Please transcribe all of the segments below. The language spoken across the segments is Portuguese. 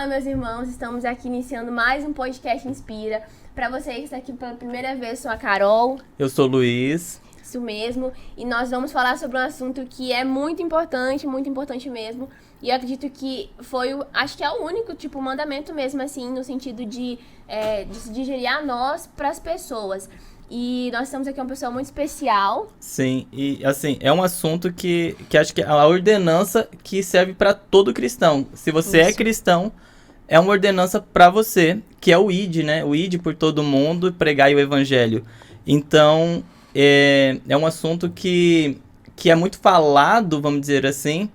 Fala, meus irmãos, estamos aqui iniciando mais um podcast Inspira. Para você que está aqui pela primeira vez, sou a Carol. Eu sou o Luiz. Isso mesmo. E nós vamos falar sobre um assunto que é muito importante mesmo. E eu acredito que acho que é o único, mandamento mesmo, assim, no sentido de se digerir a nós para as pessoas. E nós estamos aqui com uma pessoa muito especial. Sim, e assim, é um assunto que acho que é a ordenança que serve para todo cristão. Se você é cristão, é uma ordenança para você, que é o ID, né? O ID por todo mundo, pregai o evangelho. Então, é um assunto que é muito falado, vamos dizer assim,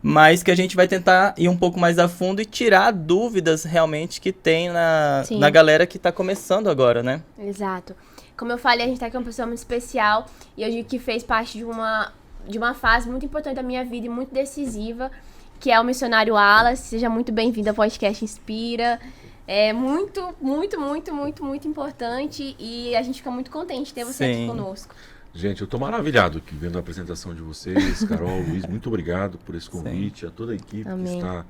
mas que a gente vai tentar ir um pouco mais a fundo e tirar dúvidas realmente que tem na galera que está começando agora, né? Exato. Como eu falei, a gente tá aqui com uma pessoa muito especial e hoje que fez parte de uma fase muito importante da minha vida e muito decisiva, que é o missionário Wallace. Seja muito bem-vindo ao podcast Inspira. É muito, muito, muito, muito, muito importante e a gente fica muito contente de ter você aqui conosco. Gente, eu tô maravilhado aqui vendo a apresentação de vocês. Carol, Luiz, muito obrigado por esse convite, a toda a equipe que está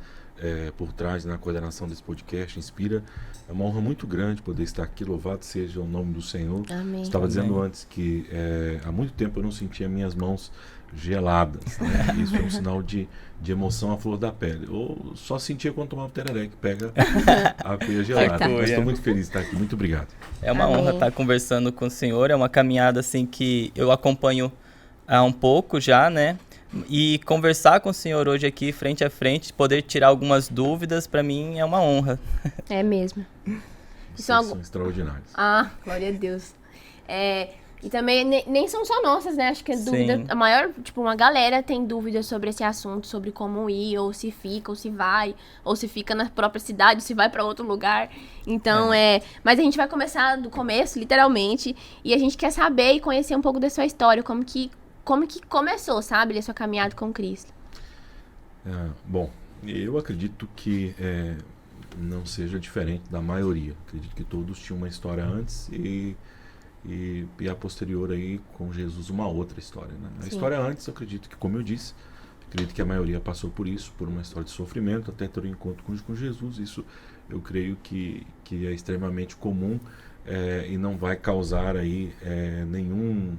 por trás na coordenação desse podcast Inspira. É uma honra muito grande poder estar aqui, louvado seja o nome do Senhor. Amém. Estava dizendo antes que há muito tempo eu não sentia minhas mãos geladas, né? Isso é um sinal de emoção à flor da pele. Ou só sentia quando tomava tereré, que pega a cuia gelada. Mas estou muito feliz de estar aqui, muito obrigado. É uma honra estar conversando com o senhor, é uma caminhada assim que eu acompanho há um pouco já, né? E conversar com o senhor hoje aqui, frente a frente, poder tirar algumas dúvidas, para mim é uma honra. É mesmo. São extraordinários. Ah, glória a Deus. E também nem são só nossas, né? Acho que a dúvida, a maior, uma galera tem dúvidas sobre esse assunto, sobre como ir, ou se fica, ou se vai, ou se fica na própria cidade, se vai para outro lugar. Então, mas a gente vai começar do começo, literalmente, e a gente quer saber e conhecer um pouco da sua história, como que começou, sabe, a sua caminhada com Cristo. Bom, eu acredito que não seja diferente da maioria. Acredito que todos tinham uma história antes e a posterior aí com Jesus uma outra história, né? A história antes, eu acredito que, como eu disse, acredito que a maioria passou por isso, por uma história de sofrimento, até ter um encontro com Jesus. Isso eu creio que é extremamente comum e não vai causar aí nenhuma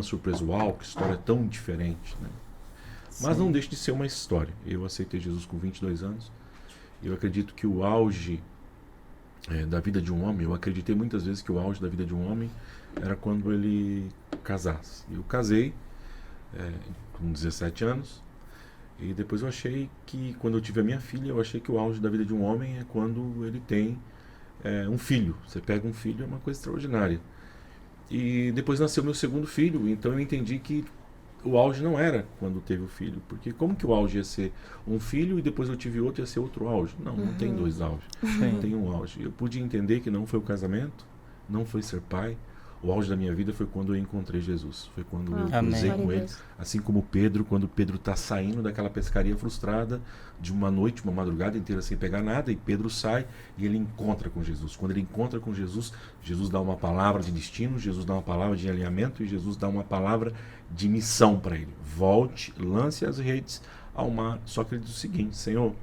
surpresa. Uau, que história tão diferente, né? Mas não deixa de ser uma história. Eu aceitei Jesus com 22 anos. Eu acredito que o auge da vida de um homem, eu acreditei muitas vezes que o auge da vida de um homem era quando ele casasse. Eu casei com 17 anos e depois eu achei que, quando eu tive a minha filha, eu achei que o auge da vida de um homem é quando ele tem um filho. Você pega um filho, é uma coisa extraordinária. E depois nasceu meu segundo filho, então eu entendi que o auge não era quando teve o filho, porque como que o auge ia ser um filho e depois eu tive outro, ia ser outro auge? Não tem dois auges, tem um auge. Eu pude entender que não foi o casamento, não foi ser pai. O auge da minha vida foi quando eu encontrei Jesus, foi quando eu cruzei com ele, assim como Pedro, quando Pedro está saindo daquela pescaria frustrada de uma noite, uma madrugada inteira sem pegar nada, e Pedro sai e ele encontra com Jesus. Quando ele encontra com Jesus, Jesus dá uma palavra de destino, Jesus dá uma palavra de alinhamento e Jesus dá uma palavra de missão para ele. Volte, lance as redes ao mar. Só que ele diz o seguinte: Senhor,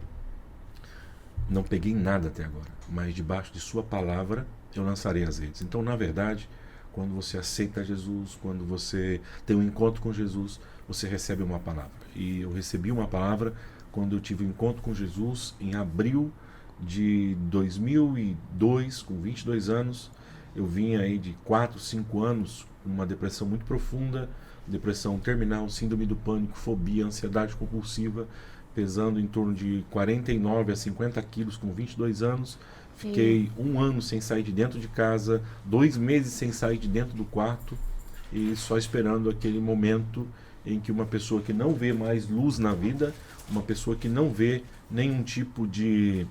não peguei nada até agora, mas debaixo de sua palavra eu lançarei as redes. Então, na verdade, quando você aceita Jesus, quando você tem um encontro com Jesus, você recebe uma palavra. E eu recebi uma palavra quando eu tive um encontro com Jesus em abril de 2002, com 22 anos. Eu vinha aí de 4, 5 anos, uma depressão muito profunda, depressão terminal, síndrome do pânico, fobia, ansiedade compulsiva, pesando em torno de 49 a 50 quilos com 22 anos. Fiquei 1 ano sem sair de dentro de casa, 2 meses sem sair de dentro do quarto e só esperando aquele momento em que uma pessoa que não vê mais luz na vida, uma pessoa que não vê nenhum tipo de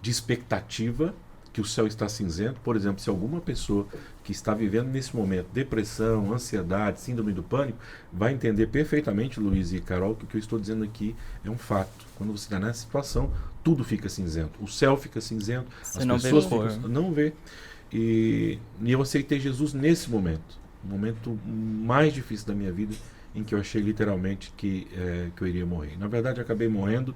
expectativa, que o céu está cinzento. Por exemplo, se alguma pessoa que está vivendo nesse momento depressão, ansiedade, síndrome do pânico, vai entender perfeitamente, Luiz e Carol, que o que eu estou dizendo aqui é um fato. Quando você está nessa situação, tudo fica cinzento. O céu fica cinzento, você as não pessoas vê não vê. E eu aceitei Jesus nesse momento, o momento mais difícil da minha vida, em que eu achei literalmente que eu iria morrer. Na verdade, eu acabei morrendo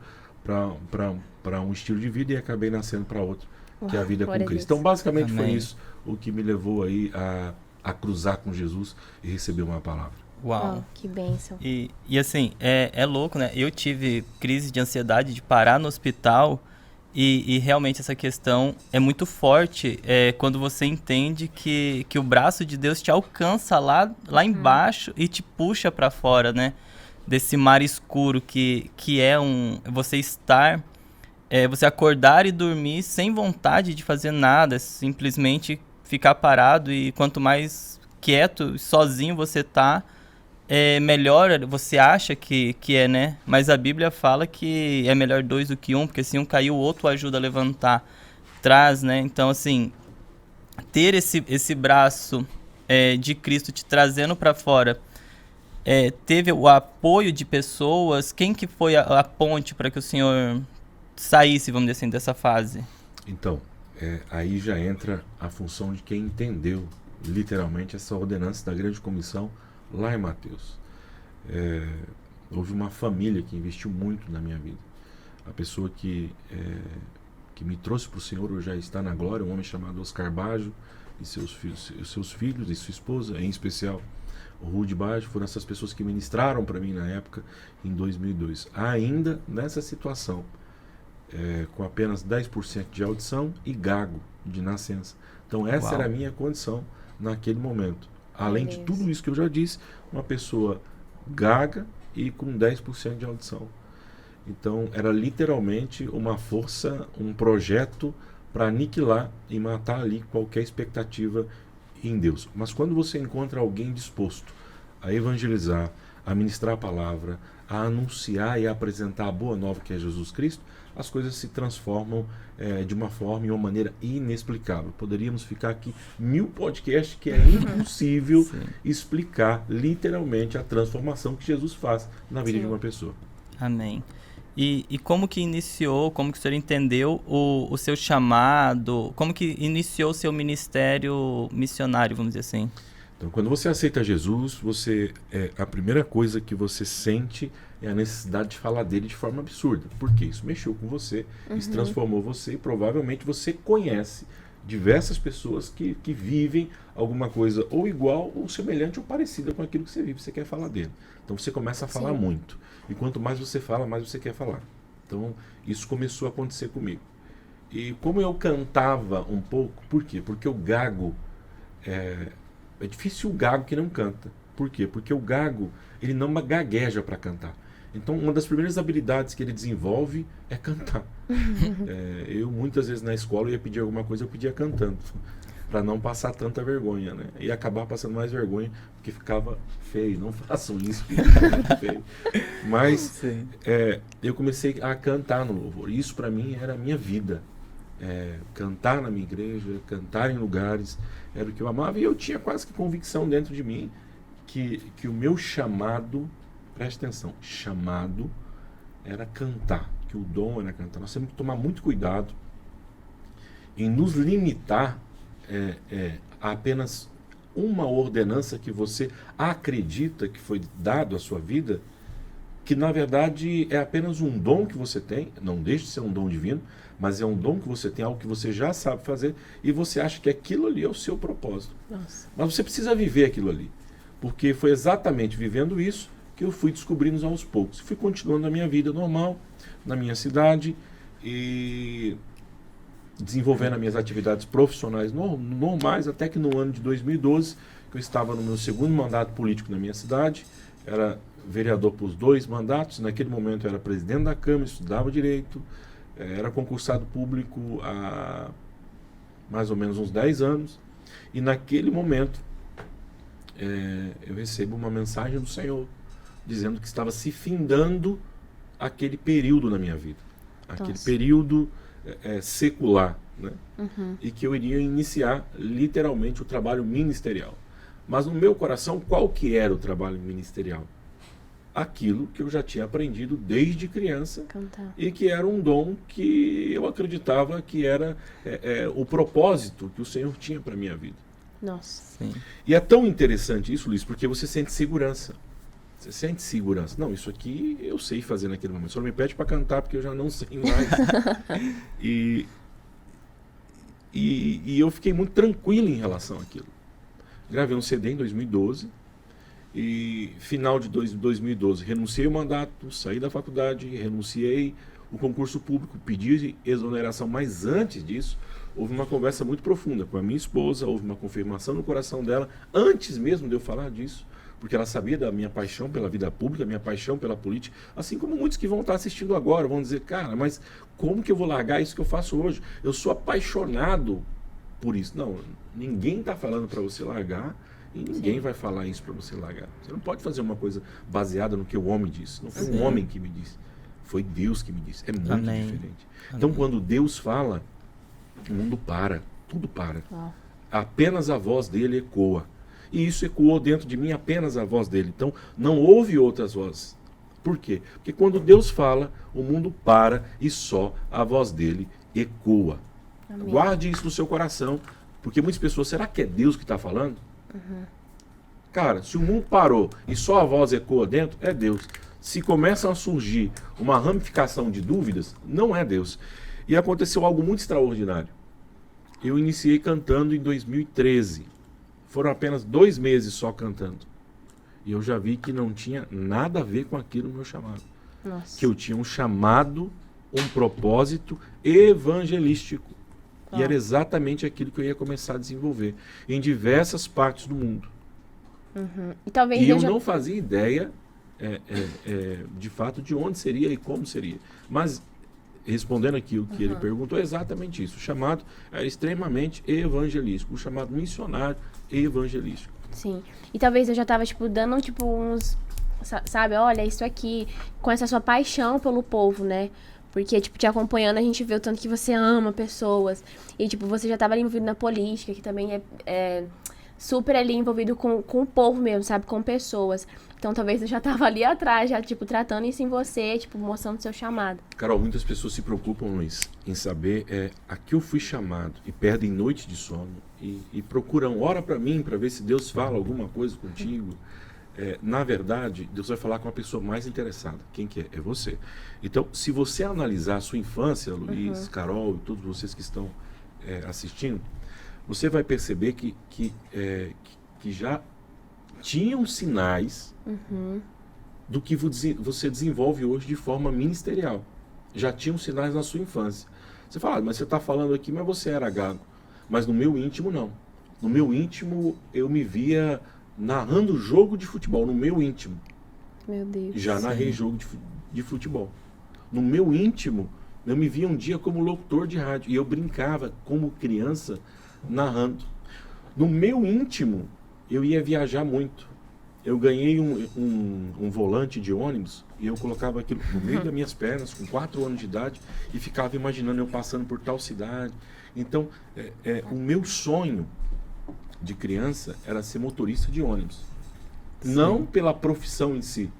para um estilo de vida e acabei nascendo para outro, que é a vida com glória a Cristo. Deus. Então, basicamente foi Amém. isso o que me levou aí a cruzar com Jesus e receber uma palavra. Uau. Que bênção. E assim, é louco, né? Eu tive crise de ansiedade de parar no hospital e realmente essa questão é muito forte quando você entende que o braço de Deus te alcança lá embaixo e te puxa para fora, né? Desse mar escuro que é você estar, você acordar e dormir sem vontade de fazer nada, simplesmente ficar parado, e quanto mais quieto, sozinho você tá, melhor você acha que é, né? Mas a Bíblia fala que é melhor 2 do que 1, porque se um cair, o outro ajuda a levantar, traz, né? Então, assim, ter esse braço de Cristo te trazendo para fora, teve o apoio de pessoas. Quem que foi a ponte para que o senhor saísse, vamos dizer assim, dessa fase? Então, aí já entra a função de quem entendeu literalmente essa ordenança da grande comissão lá em Mateus. Houve uma família que investiu muito na minha vida. A pessoa que me trouxe para o Senhor hoje já está na glória, um homem chamado Oscar Baggio e seus filhos e sua esposa, em especial o Rude Baggio, foram essas pessoas que ministraram para mim na época, em 2002. Ainda nessa situação, com apenas 10% de audição e gago de nascença. Então essa Uau. era a minha condição naquele momento. Além de tudo isso que eu já disse, uma pessoa gaga e com 10% de audição. Então era literalmente uma força, um projeto para aniquilar e matar ali qualquer expectativa em Deus. Mas quando você encontra alguém disposto a evangelizar, a ministrar a palavra, a anunciar e a apresentar a boa nova que é Jesus Cristo, as coisas se transformam de uma forma e uma maneira inexplicável. Poderíamos ficar aqui 1000 podcasts que é impossível explicar literalmente a transformação que Jesus faz na vida de uma pessoa. Amém. E como que iniciou, como que o senhor entendeu o seu chamado, como que iniciou o seu ministério missionário, vamos dizer assim? Então, quando você aceita Jesus, a primeira coisa que você sente é a necessidade de falar dele de forma absurda. Porque isso mexeu com você, isso transformou você, e provavelmente você conhece diversas pessoas que vivem alguma coisa ou igual, ou semelhante, ou parecida com aquilo que você vive. Você quer falar dele. Então você começa a falar muito. E quanto mais você fala, mais você quer falar. Então isso começou a acontecer comigo. E como eu cantava um pouco, por quê? Porque o gago... É difícil o gago que não canta. Por quê? Porque o gago, ele não gagueja para cantar. Então, uma das primeiras habilidades que ele desenvolve é cantar. Eu, muitas vezes na escola, eu ia pedir alguma coisa, eu pedia cantando, para não passar tanta vergonha, né? E acabar passando mais vergonha, porque ficava feio. Não façam isso, fica muito feio. Mas eu comecei a cantar no louvor. Isso, para mim, era a minha vida. Cantar na minha igreja, cantar em lugares, era o que eu amava, e eu tinha quase que convicção dentro de mim que o meu chamado, preste atenção, chamado era cantar, que o dom era cantar. Nós temos que tomar muito cuidado em nos limitar a apenas uma ordenança que você acredita que foi dado à sua vida, que na verdade é apenas um dom que você tem, não deixe de ser um dom divino, mas é um dom que você tem, algo que você já sabe fazer, e você acha que aquilo ali é o seu propósito. Nossa. Mas você precisa viver aquilo ali, porque foi exatamente vivendo isso que eu fui descobrindo aos poucos. Fui continuando a minha vida normal, na minha cidade, e desenvolvendo as minhas atividades profissionais normais, até que no ano de 2012, que eu estava no meu segundo mandato político na minha cidade, era vereador por 2 mandatos, naquele momento eu era presidente da Câmara, estudava Direito, era concursado público há mais ou menos uns 10 anos, e naquele momento eu recebo uma mensagem do Senhor, dizendo que estava se findando aquele período na minha vida, aquele período secular, né? E que eu iria iniciar literalmente o trabalho ministerial. Mas no meu coração, qual que era o trabalho ministerial? Aquilo que eu já tinha aprendido desde criança, cantar. E que era um dom que eu acreditava que era o propósito que o Senhor tinha para a minha vida. Nossa. Sim. E é tão interessante isso, Luiz, porque você sente segurança. Você sente segurança. Não, isso aqui eu sei fazer naquele momento. Só não me pede para cantar porque eu já não sei mais. E eu fiquei muito tranquilo em relação àquilo. Gravei um CD em 2012 e final de 2012 renunciei ao mandato, saí da faculdade, renunciei o concurso público, pedi exoneração, mas antes disso houve uma conversa muito profunda com a minha esposa, houve uma confirmação no coração dela, antes mesmo de eu falar disso, porque ela sabia da minha paixão pela vida pública, minha paixão pela política, assim como muitos que vão estar assistindo agora, vão dizer, cara, mas como que eu vou largar isso que eu faço hoje? Eu sou apaixonado por isso. Não, ninguém está falando para você largar e ninguém vai falar isso para você largar. Você não pode fazer uma coisa baseada no que o homem disse. Não foi um homem que me disse, foi Deus que me disse. É muito diferente. Então, quando Deus fala, o mundo para, tudo para. Apenas a voz dele ecoa. E isso ecoou dentro de mim, apenas a voz dele. Então, não houve outras vozes. Por quê? Porque quando Deus fala, o mundo para e só a voz dele ecoa. Amém. Guarde isso no seu coração, porque muitas pessoas, será que é Deus que está falando? Cara, se o mundo parou e só a voz ecoa dentro, é Deus. Se começam a surgir uma ramificação de dúvidas, não é Deus. E aconteceu algo muito extraordinário. Eu iniciei cantando em 2013. Foram apenas 2 meses só cantando. E eu já vi que não tinha nada a ver com aquilo no meu chamado. Nossa. Que eu tinha um chamado, um propósito evangelístico. E era exatamente aquilo que eu ia começar a desenvolver em diversas partes do mundo. E talvez eu não fazia ideia, de fato, de onde seria e como seria. Mas, respondendo aqui o que ele perguntou, é exatamente isso. O chamado é extremamente evangelístico. O chamado missionário evangelístico. Sim. E talvez eu já tava, dando, uns... Sabe, olha, isso aqui, com essa sua paixão pelo povo, né? Porque, te acompanhando, a gente vê o tanto que você ama pessoas. E, você já estava ali envolvido na política, que também é super ali envolvido com o povo mesmo, sabe? Com pessoas. Então, talvez eu já estava ali atrás, já, tratando isso em você, mostrando o seu chamado. Carol, muitas pessoas se preocupam, Luiz, em saber a que eu fui chamado e perdem noites de sono e procuram, ora para mim, para ver se Deus fala alguma coisa contigo. Na verdade, Deus vai falar com a pessoa mais interessada. Quem que é? É você. Então, se você analisar a sua infância, Luiz, Carol e todos vocês que estão assistindo, você vai perceber que já tinham sinais do que você desenvolve hoje de forma ministerial. Já tinham sinais na sua infância. Você fala, mas você está falando aqui, mas você era gago. Mas no meu íntimo, não. No meu íntimo, eu me via narrando jogo de futebol, no meu íntimo. Meu Deus. Já narrei jogo de futebol. No meu íntimo, eu me via um dia como locutor de rádio. E eu brincava como criança narrando. No meu íntimo, eu ia viajar muito. Eu ganhei um volante de ônibus e eu colocava aquilo no meio das minhas pernas, com 4 anos de idade, e ficava imaginando eu passando por tal cidade. Então, o meu sonho de criança era ser motorista de ônibus. Sim. Não pela profissão em si,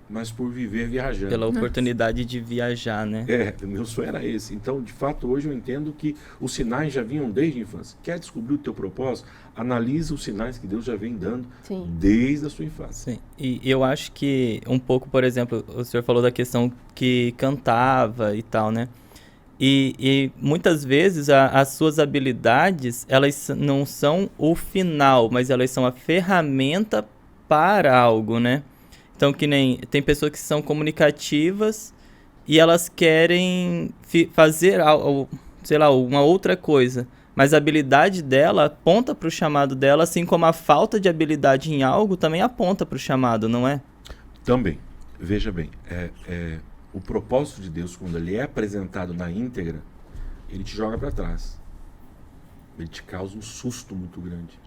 mas por viver viajando. Pela oportunidade de viajar, né? O meu sonho era esse. Então, de fato, hoje eu entendo que os sinais já vinham desde a infância. Quer descobrir o teu propósito? Analisa os sinais que Deus já vem dando desde a sua infância. Sim. E eu acho que um pouco, por exemplo, o senhor falou da questão que cantava e tal, né? E muitas vezes as suas habilidades, elas não são o final, mas elas são a ferramenta para algo, né? Então, que nem tem pessoas que são comunicativas e elas querem fazer, sei lá, uma outra coisa. Mas a habilidade dela aponta para o chamado dela, assim como a falta de habilidade em algo também aponta para o chamado, não é? Também. Veja bem, o propósito de Deus, quando ele é apresentado na íntegra, ele te joga para trás. Ele te causa um susto muito grande.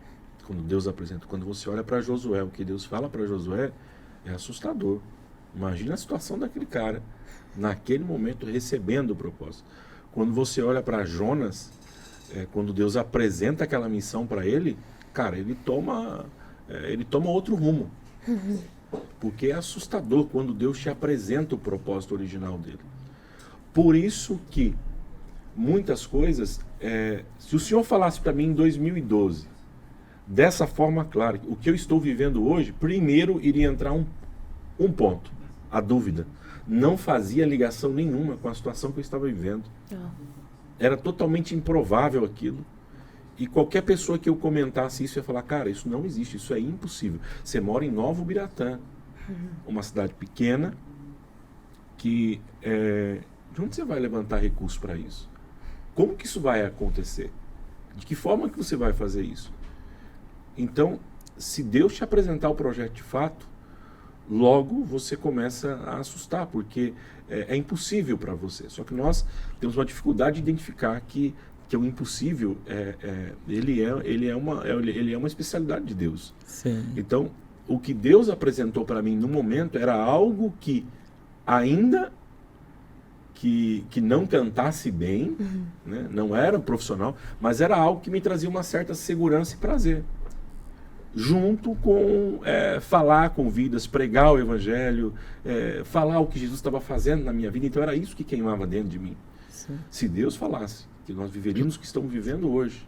Quando Deus apresenta, quando você olha para Josué, o que Deus fala para Josué é assustador. Imagina a situação daquele cara, naquele momento, recebendo o propósito. Quando você olha para Jonas, quando Deus apresenta aquela missão para ele, cara, ele toma outro rumo. Porque é assustador quando Deus te apresenta o propósito original dele. Por isso que muitas coisas, se o Senhor falasse para mim em 2012, dessa forma clara, o que eu estou vivendo hoje, primeiro iria entrar Um ponto, a dúvida. Não fazia ligação nenhuma com a situação que eu estava vivendo. Era totalmente improvável aquilo. E qualquer pessoa que eu comentasse isso ia falar, cara, isso não existe, isso é impossível. Você mora em Nova Ubiratã, uma cidade pequena, que de onde você vai levantar recursos para isso? Como que isso vai acontecer? De que forma que você vai fazer isso? Então, se Deus te apresentar o projeto de fato, logo você começa a assustar, porque é impossível para você. Só que nós temos uma dificuldade de identificar que o impossível ele é uma especialidade de Deus. Sim. Então, o que Deus apresentou para mim no momento era algo que ainda que não cantasse bem, né? Não era profissional, mas era algo que me trazia uma certa segurança e prazer. Junto com falar com vidas, pregar o evangelho, falar o que Jesus estava fazendo na minha vida. Então era isso que queimava dentro de mim. Sim. Se Deus falasse que nós viveríamos o que estamos vivendo hoje,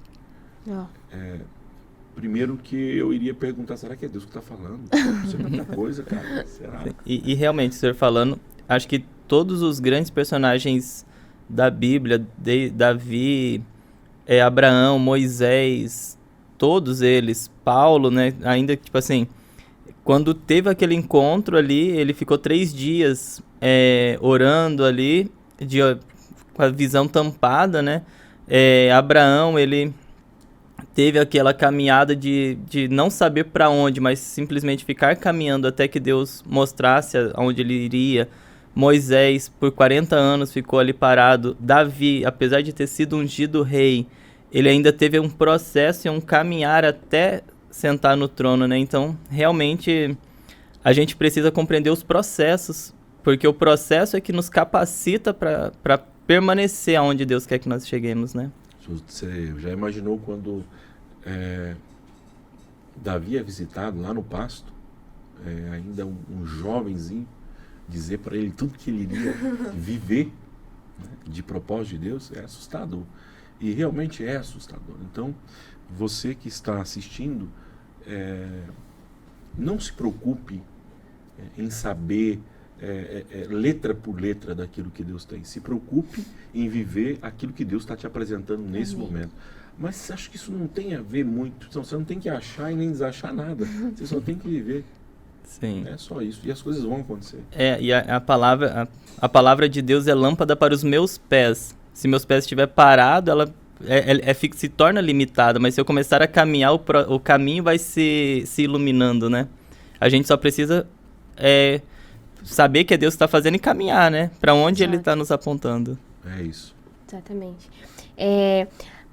primeiro que eu iria perguntar, será que é Deus que está falando? Isso é muita coisa, cara. Será? E realmente, o senhor falando, acho que todos os grandes personagens da Bíblia, Davi, Abraão, Moisés, todos eles, Paulo, né, ainda tipo assim, quando teve aquele encontro ali, ele ficou 3 dias orando ali, com a visão tampada, né, Abraão, ele teve aquela caminhada de não saber para onde, mas simplesmente ficar caminhando até que Deus mostrasse aonde ele iria. Moisés, por 40 anos, ficou ali parado. Davi, apesar de ter sido ungido rei, ele ainda teve um processo e um caminhar até sentar no trono, né? Então, realmente, a gente precisa compreender os processos, porque o processo é que nos capacita para permanecer onde Deus quer que nós cheguemos, né? Você já imaginou quando Davi é visitado lá no pasto, ainda um jovenzinho, dizer para ele tudo que ele iria viver, né, de propósito de Deus? É assustador. E realmente é assustador. Então, você que está assistindo, não se preocupe em saber letra por letra daquilo que Deus tem. Se preocupe em viver aquilo que Deus está te apresentando nesse momento. Mas acho que isso não tem a ver muito. Você não tem que achar e nem desachar nada. Você só tem que viver. Sim. É só isso. E as coisas vão acontecer. E a palavra de Deus é lâmpada para os meus pés. Se meus pés estiver parado, ela se torna limitada. Mas se eu começar a caminhar, o caminho vai se iluminando, né? A gente só precisa saber que é Deus que está fazendo e caminhar, né? Para onde Ele está nos apontando. É isso. Exatamente.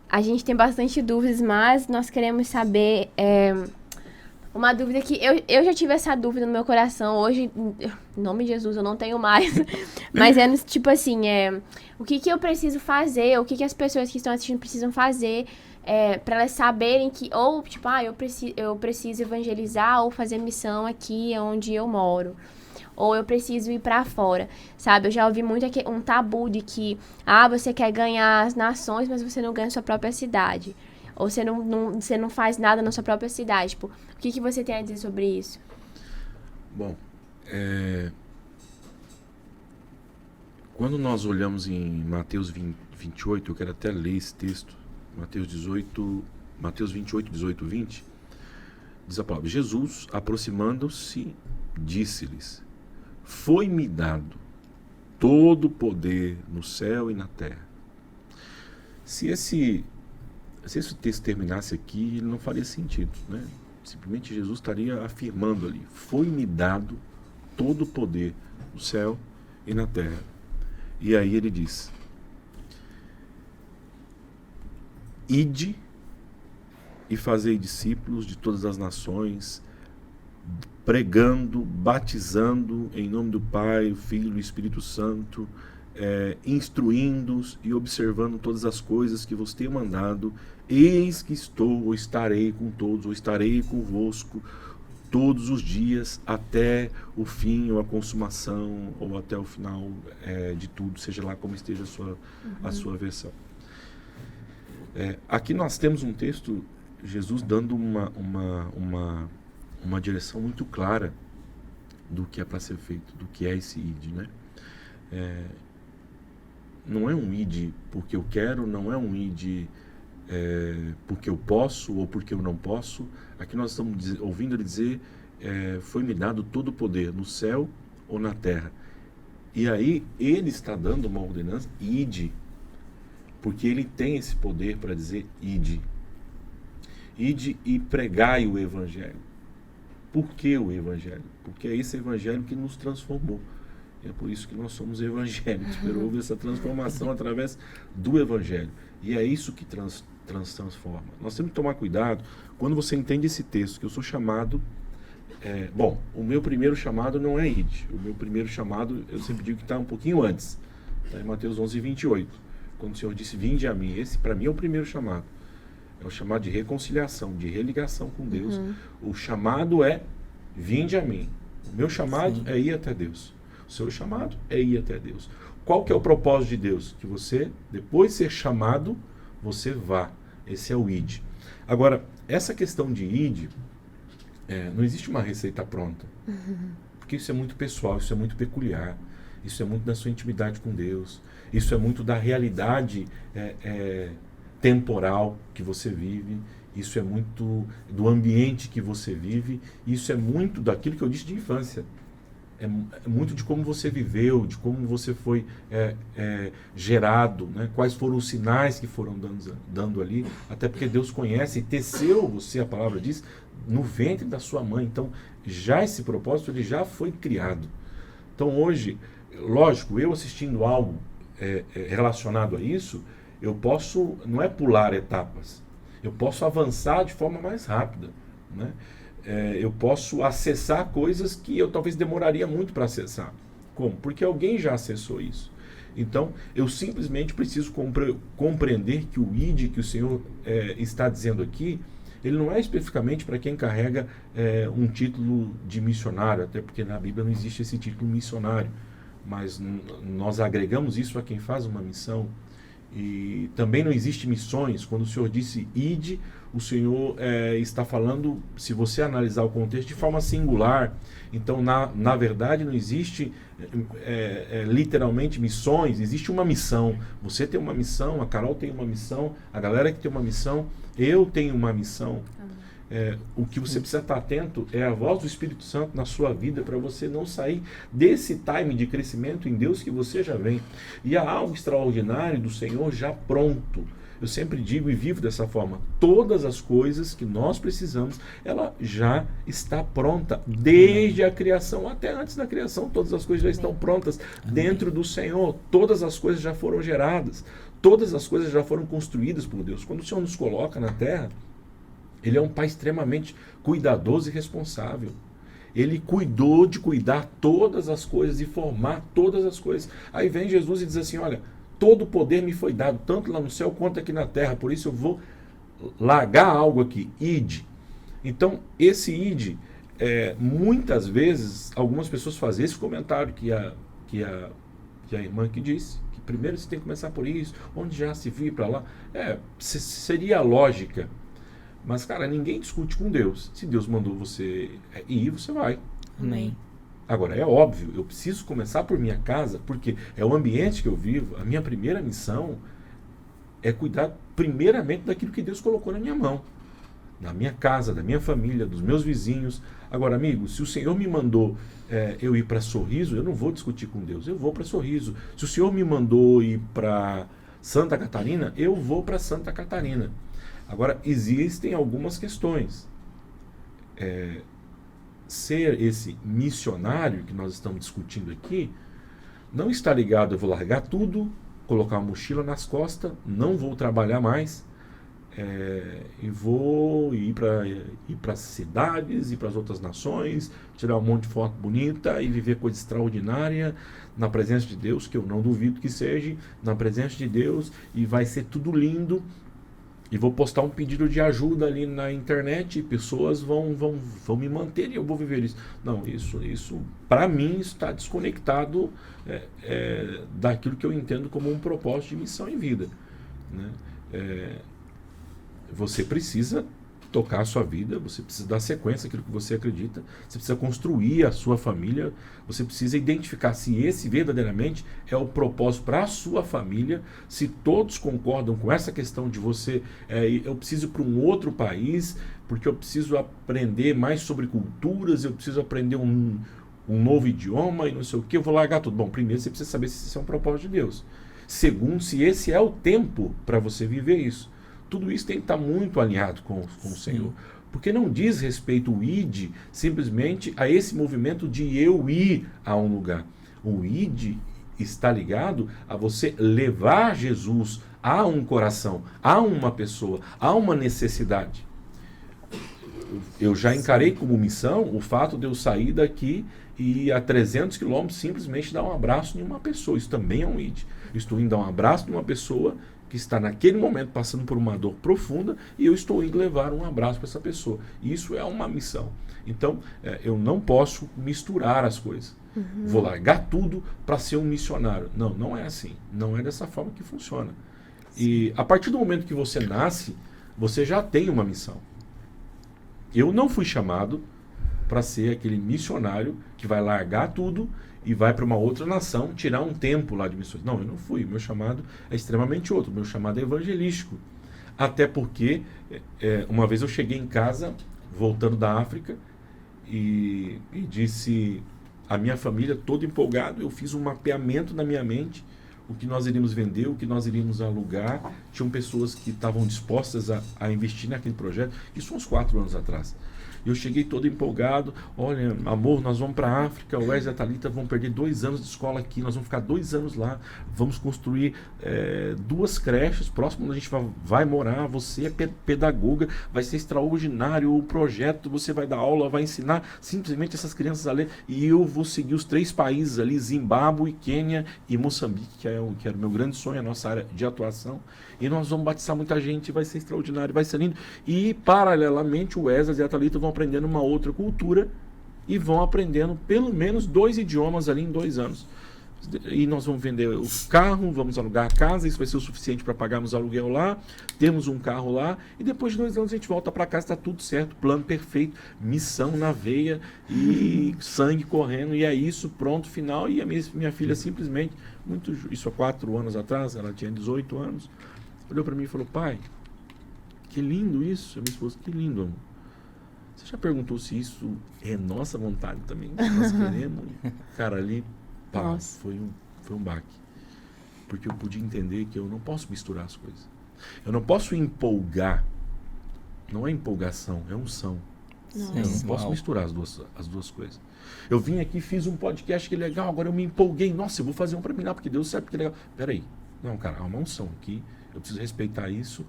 A gente tem bastante dúvidas, mas nós queremos saber... uma dúvida que eu já tive essa dúvida no meu coração. Hoje, em nome de Jesus, eu não tenho mais. Mas tipo assim, o que eu preciso fazer, o que as pessoas que estão assistindo precisam fazer para elas saberem que, ou tipo, eu preciso evangelizar ou fazer missão aqui onde eu moro. Ou eu preciso ir pra fora, sabe? Eu já ouvi muito um tabu de que, você quer ganhar as nações, mas você não ganha a sua própria cidade. Ou você não faz nada na sua própria cidade. Tipo, o que você tem a dizer sobre isso? Bom, quando nós olhamos em Mateus 28, eu quero até ler esse texto, Mateus 28, 18, 20, diz a palavra: Jesus, aproximando-se, disse-lhes: foi-me dado todo o poder no céu e na terra. Se esse texto terminasse aqui, ele não faria sentido, né? Simplesmente Jesus estaria afirmando ali: foi-me dado todo o poder no céu e na terra. E aí ele diz: ide e fazei discípulos de todas as nações, pregando, batizando em nome do Pai, o Filho e o Espírito Santo, instruindo-os e observando todas as coisas que vos tenho mandado. Eis que estou, ou estarei com todos, ou estarei convosco todos os dias, até o fim, ou a consumação, ou até o final de tudo, seja lá como esteja a sua versão. Aqui nós temos um texto, Jesus dando uma direção muito clara do que é para ser feito, do que é esse id, né? Não é um id porque eu quero, não é um id porque eu posso ou porque eu não posso. Aqui nós estamos ouvindo ele dizer, foi-me dado todo o poder no céu ou na terra. E aí ele está dando uma ordenança, ide, porque ele tem esse poder para dizer ide. Ide e pregai o evangelho. Por que o evangelho? Porque é esse evangelho que nos transformou. É por isso que nós somos evangélicos, houve essa transformação através do evangelho. E é isso que transforma. Nós temos que tomar cuidado quando você entende esse texto, que eu sou chamado... bom, o meu primeiro chamado não é ide. O meu primeiro chamado, eu sempre digo que está um pouquinho antes. Está em Mateus 11, 28. Quando o Senhor disse, vinde a mim. Esse, para mim, é o primeiro chamado. É o chamado de reconciliação, de religação com Deus. O chamado é, vinde a mim. O meu chamado é ir até Deus. O seu chamado é ir até Deus. Qual que é o propósito de Deus? Que você, depois de ser chamado, você vá. Esse é o id. Agora, essa questão de id, não existe uma receita pronta. Porque isso é muito pessoal, isso é muito peculiar. Isso é muito da sua intimidade com Deus. Isso é muito da realidade temporal que você vive. Isso é muito do ambiente que você vive. Isso é muito daquilo que eu disse de infância. É muito de como você viveu, de como você foi gerado, né? Quais foram os sinais que foram dando ali. Até porque Deus conhece e teceu você, a palavra diz, no ventre da sua mãe. Então, já esse propósito ele já foi criado. Então, hoje, lógico, eu assistindo algo relacionado a isso, eu posso, não é pular etapas, eu posso avançar de forma mais rápida, né? Eu posso acessar coisas que eu talvez demoraria muito para acessar. Como? Porque alguém já acessou isso. Então, eu simplesmente preciso compreender que o id que o Senhor está dizendo aqui, ele não é especificamente para quem carrega um título de missionário, até porque na Bíblia não existe esse título missionário, mas nós agregamos isso a quem faz uma missão. E também não existe missões. Quando o Senhor disse ide, o Senhor está falando, se você analisar o contexto, de forma singular. Então, na verdade, não existe literalmente missões, existe uma missão. Você tem uma missão, a Carol tem uma missão, a galera que tem uma missão, eu tenho uma missão. O que você precisa estar atento é a voz do Espírito Santo na sua vida, para você não sair desse time de crescimento em Deus que você já vem. E há algo extraordinário do Senhor já pronto. Eu sempre digo e vivo dessa forma. Todas as coisas que nós precisamos, ela já está pronta. Desde a criação até antes da criação, todas as coisas já estão prontas dentro do Senhor. Todas as coisas já foram geradas. Todas as coisas já foram construídas por Deus. Quando o Senhor nos coloca na terra, Ele é um pai extremamente cuidadoso e responsável. Ele cuidou de cuidar todas as coisas e formar todas as coisas. Aí vem Jesus e diz assim, olha, todo o poder me foi dado, tanto lá no céu quanto aqui na terra, por isso eu vou largar algo aqui, ide. Então, esse ide, muitas vezes, algumas pessoas fazem esse comentário que a irmã que disse, que primeiro você tem que começar por isso, onde já se viu para lá. Seria a lógica. Mas, cara, ninguém discute com Deus. Se Deus mandou você ir, você vai. Amém. Agora, é óbvio, eu preciso começar por minha casa, porque é o ambiente que eu vivo. A minha primeira missão é cuidar primeiramente daquilo que Deus colocou na minha mão. Da minha casa, da minha família, dos meus vizinhos. Agora, amigo, se o Senhor me mandou eu ir para Sorriso, eu não vou discutir com Deus, eu vou para Sorriso. Se o Senhor me mandou ir para Santa Catarina, eu vou para Santa Catarina. Agora, existem algumas questões. Ser esse missionário que nós estamos discutindo aqui, não está ligado, eu vou largar tudo, colocar uma mochila nas costas, não vou trabalhar mais, e vou ir para cidades, ir para as outras nações, tirar um monte de foto bonita e viver coisa extraordinária na presença de Deus, que eu não duvido que seja, na presença de Deus, e vai ser tudo lindo. E vou postar um pedido de ajuda ali na internet e pessoas vão me manter e eu vou viver isso. Não, isso para mim está desconectado daquilo que eu entendo como um propósito de missão em vida. Né? Você precisa tocar a sua vida, você precisa dar sequência àquilo que você acredita, você precisa construir a sua família, você precisa identificar se esse verdadeiramente é o propósito para a sua família, se todos concordam com essa questão de você, eu preciso ir para um outro país, porque eu preciso aprender mais sobre culturas, eu preciso aprender um novo idioma e não sei o que, eu vou largar tudo. Bom, primeiro você precisa saber se esse é um propósito de Deus. Segundo, se esse é o tempo para você viver isso. Tudo isso tem que estar muito alinhado com o Senhor. Porque não diz respeito o id simplesmente a esse movimento de eu ir a um lugar. O id está ligado a você levar Jesus a um coração, a uma pessoa, a uma necessidade. Eu já encarei como missão o fato de eu sair daqui e a 300 quilômetros simplesmente dar um abraço em uma pessoa. Isso também é um id. Eu estou indo dar um abraço em uma pessoa que está naquele momento passando por uma dor profunda e eu estou indo levar um abraço para essa pessoa. Isso é uma missão. Então, eu não posso misturar as coisas. Vou largar tudo para ser um missionário. Não, não é assim. Não é dessa forma que funciona. E a partir do momento que você nasce, você já tem uma missão. Eu não fui chamado para ser aquele missionário que vai largar tudo e vai para uma outra nação tirar um tempo lá de missões. Não, eu não fui. O meu chamado é extremamente outro. O meu chamado é evangelístico. Até porque, uma vez eu cheguei em casa, voltando da África, e disse a minha família, todo empolgado, eu fiz um mapeamento na minha mente, o que nós iríamos vender, o que nós iríamos alugar. Tinham pessoas que estavam dispostas a investir naquele projeto. Isso uns 4 anos atrás. Eu cheguei todo empolgado. Olha, amor, nós vamos para a África, o Wesley e a Thalita vão perder 2 anos de escola aqui, nós vamos ficar 2 anos lá, vamos construir 2 creches, próximo onde a gente vai morar, você é pedagoga, vai ser extraordinário o projeto, você vai dar aula, vai ensinar simplesmente essas crianças a ler, e eu vou seguir os 3 países ali, Zimbábue, Quênia e Moçambique, que era o meu grande sonho, a nossa área de atuação, e nós vamos batizar muita gente, vai ser extraordinário, vai ser lindo, e paralelamente o Wesley e a Thalita vão aprendendo uma outra cultura e vão aprendendo pelo menos 2 idiomas ali em 2 anos. E nós vamos vender o carro, vamos alugar a casa, isso vai ser o suficiente para pagarmos aluguel lá, temos um carro lá, e depois de 2 anos a gente volta para casa, está tudo certo, plano perfeito, missão na veia e sangue correndo, e é isso, pronto, final. E a minha filha simplesmente, isso há 4 anos atrás, ela tinha 18 anos, olhou para mim e falou: pai, que lindo isso. A minha esposa: que lindo, amor. Você já perguntou se isso é nossa vontade também? Nós queremos? Cara, ali, pá, foi um baque. Porque eu pude entender que eu não posso misturar as coisas. Eu não posso empolgar. Não é empolgação, é unção. Eu não posso misturar as duas coisas. Eu vim aqui, fiz um podcast que é legal, agora eu me empolguei. Nossa, eu vou fazer um para mim lá, porque Deus sabe que é legal. Peraí. Não, cara, há uma unção aqui. Eu preciso respeitar isso.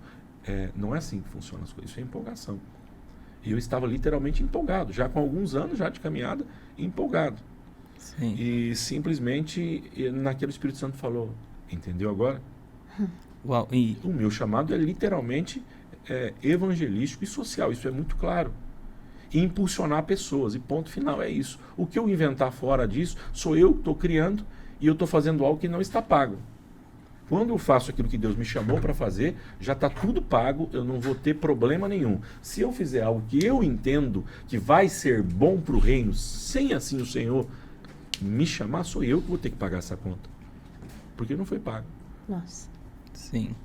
Não é assim que funcionam as coisas. Isso é empolgação. E eu estava literalmente empolgado, já com alguns anos já de caminhada, empolgado. Sim. E simplesmente, naquele Espírito Santo falou: entendeu agora? Uau, O meu chamado é literalmente evangelístico e social, isso é muito claro. E impulsionar pessoas, e ponto final, é isso. O que eu inventar fora disso, sou eu que estou criando, e eu estou fazendo algo que não está pago. Quando eu faço aquilo que Deus me chamou para fazer, já está tudo pago, eu não vou ter problema nenhum. Se eu fizer algo que eu entendo que vai ser bom para o reino, sem assim o Senhor me chamar, sou eu que vou ter que pagar essa conta. Porque não foi pago. Nossa. Sim.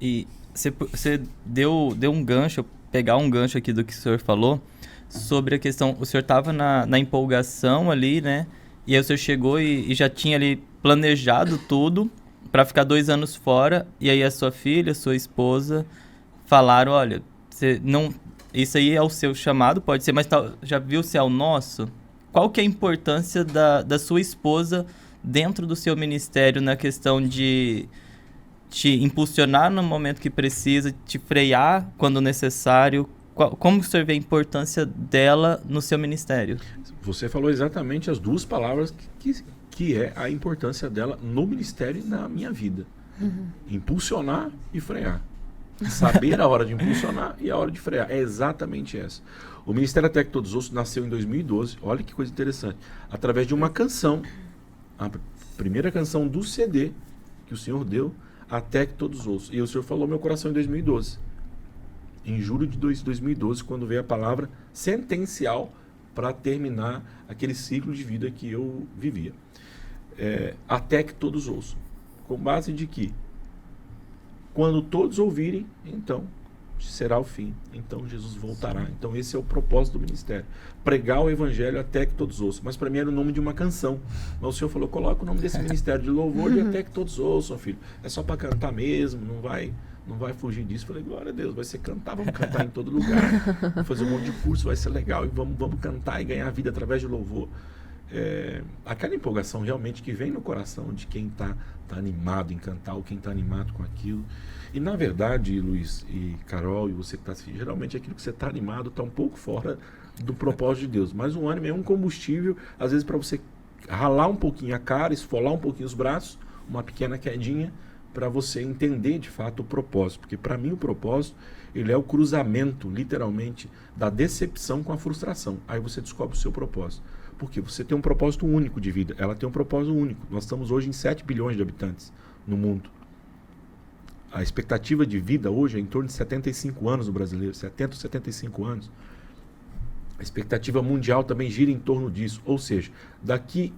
E você deu um gancho, pegar um gancho aqui do que o senhor falou, sobre a questão, o senhor estava na empolgação ali, né? E aí o senhor chegou e já tinha ali planejado tudo para ficar 2 anos fora, e aí a sua filha, sua esposa falaram: olha, você não, isso aí é o seu chamado, pode ser, mas já viu se é o nosso? Qual que é a importância da sua esposa dentro do seu ministério na questão de te impulsionar no momento que precisa, te frear quando necessário? Como o senhor vê a importância dela no seu ministério? Você falou exatamente as 2 palavras que é a importância dela no ministério e na minha vida. Impulsionar e frear. Saber a hora de impulsionar e a hora de frear. É exatamente essa. O Ministério Até Que Todos Ouçam nasceu em 2012. Olha que coisa interessante. Através de uma canção. A primeira canção do CD que o Senhor deu, Até Que Todos Ouçam. E o Senhor falou meu coração em 2012. em julho de 2012, quando veio a palavra sentencial para terminar aquele ciclo de vida que eu vivia. Até que todos ouçam. Com base de que, quando todos ouvirem, então será o fim. Então Jesus voltará. Então esse é o propósito do ministério. Pregar o evangelho até que todos ouçam. Mas para mim era o nome de uma canção. Mas o Senhor falou, coloca o nome desse ministério de louvor de até que todos ouçam, filho. É só para cantar mesmo, não vai fugir disso. Falei, glória a Deus, vai ser cantar, vamos cantar em todo lugar. Vamos fazer um monte de curso, vai ser legal. E vamos cantar e ganhar vida através de louvor. Aquela empolgação realmente que vem no coração de quem está animado em cantar, ou quem está animado com aquilo. E na verdade, Luiz e Carol, e você que está assistindo, geralmente aquilo que você está animado está um pouco fora do propósito de Deus. Mas um ânimo é um combustível, às vezes para você ralar um pouquinho a cara, esfolar um pouquinho os braços, uma pequena quedinha, para você entender de fato o propósito. Porque para mim o propósito, ele é o cruzamento, literalmente, da decepção com a frustração. Aí você descobre o seu propósito. Porque você tem um propósito único de vida. Ela tem um propósito único. Nós estamos hoje em 7 bilhões de habitantes no mundo. A expectativa de vida hoje é em torno de 75 anos no brasileiro. 70, 75 anos. A expectativa mundial também gira em torno disso. Ou seja, daqui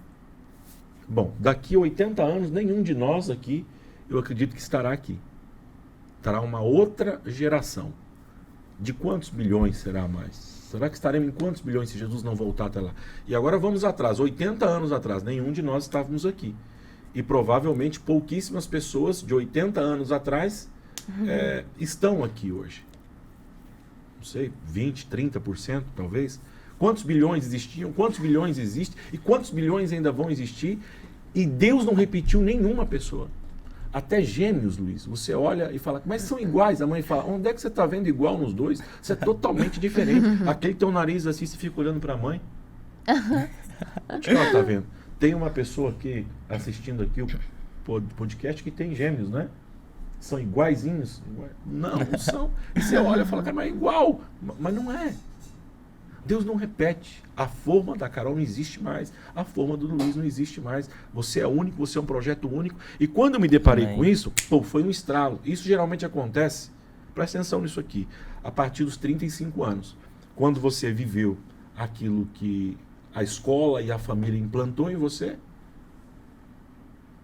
a 80 anos, nenhum de nós aqui, eu acredito que estará aqui. Estará uma outra geração. De quantos bilhões será mais? Será que estaremos em quantos bilhões se Jesus não voltar até lá? E agora vamos atrás, 80 anos atrás, nenhum de nós estávamos aqui. E provavelmente pouquíssimas pessoas de 80 anos atrás estão aqui hoje. Não sei, 20%, 30% talvez. Quantos bilhões existiam? Quantos bilhões existem? E quantos bilhões ainda vão existir? E Deus não repetiu nenhuma pessoa. Até gêmeos, Luiz, você olha e fala, mas são iguais. A mãe fala, onde é que você está vendo igual nos dois? Você é totalmente diferente. Aquele tem um nariz assim, você fica olhando para a mãe. Onde que ela está vendo? Tem uma pessoa aqui assistindo aqui o podcast que tem gêmeos, né? São iguaizinhos? Não, não são. E você olha e fala, cara, mas é igual. Mas não é. Deus não repete. A forma da Carol não existe mais. A forma do Luiz não existe mais. Você é único, você é um projeto único. E quando eu me deparei com isso, foi um estralo. Isso geralmente acontece, presta atenção nisso aqui, a partir dos 35 anos. Quando você viveu aquilo que a escola e a família implantou em você.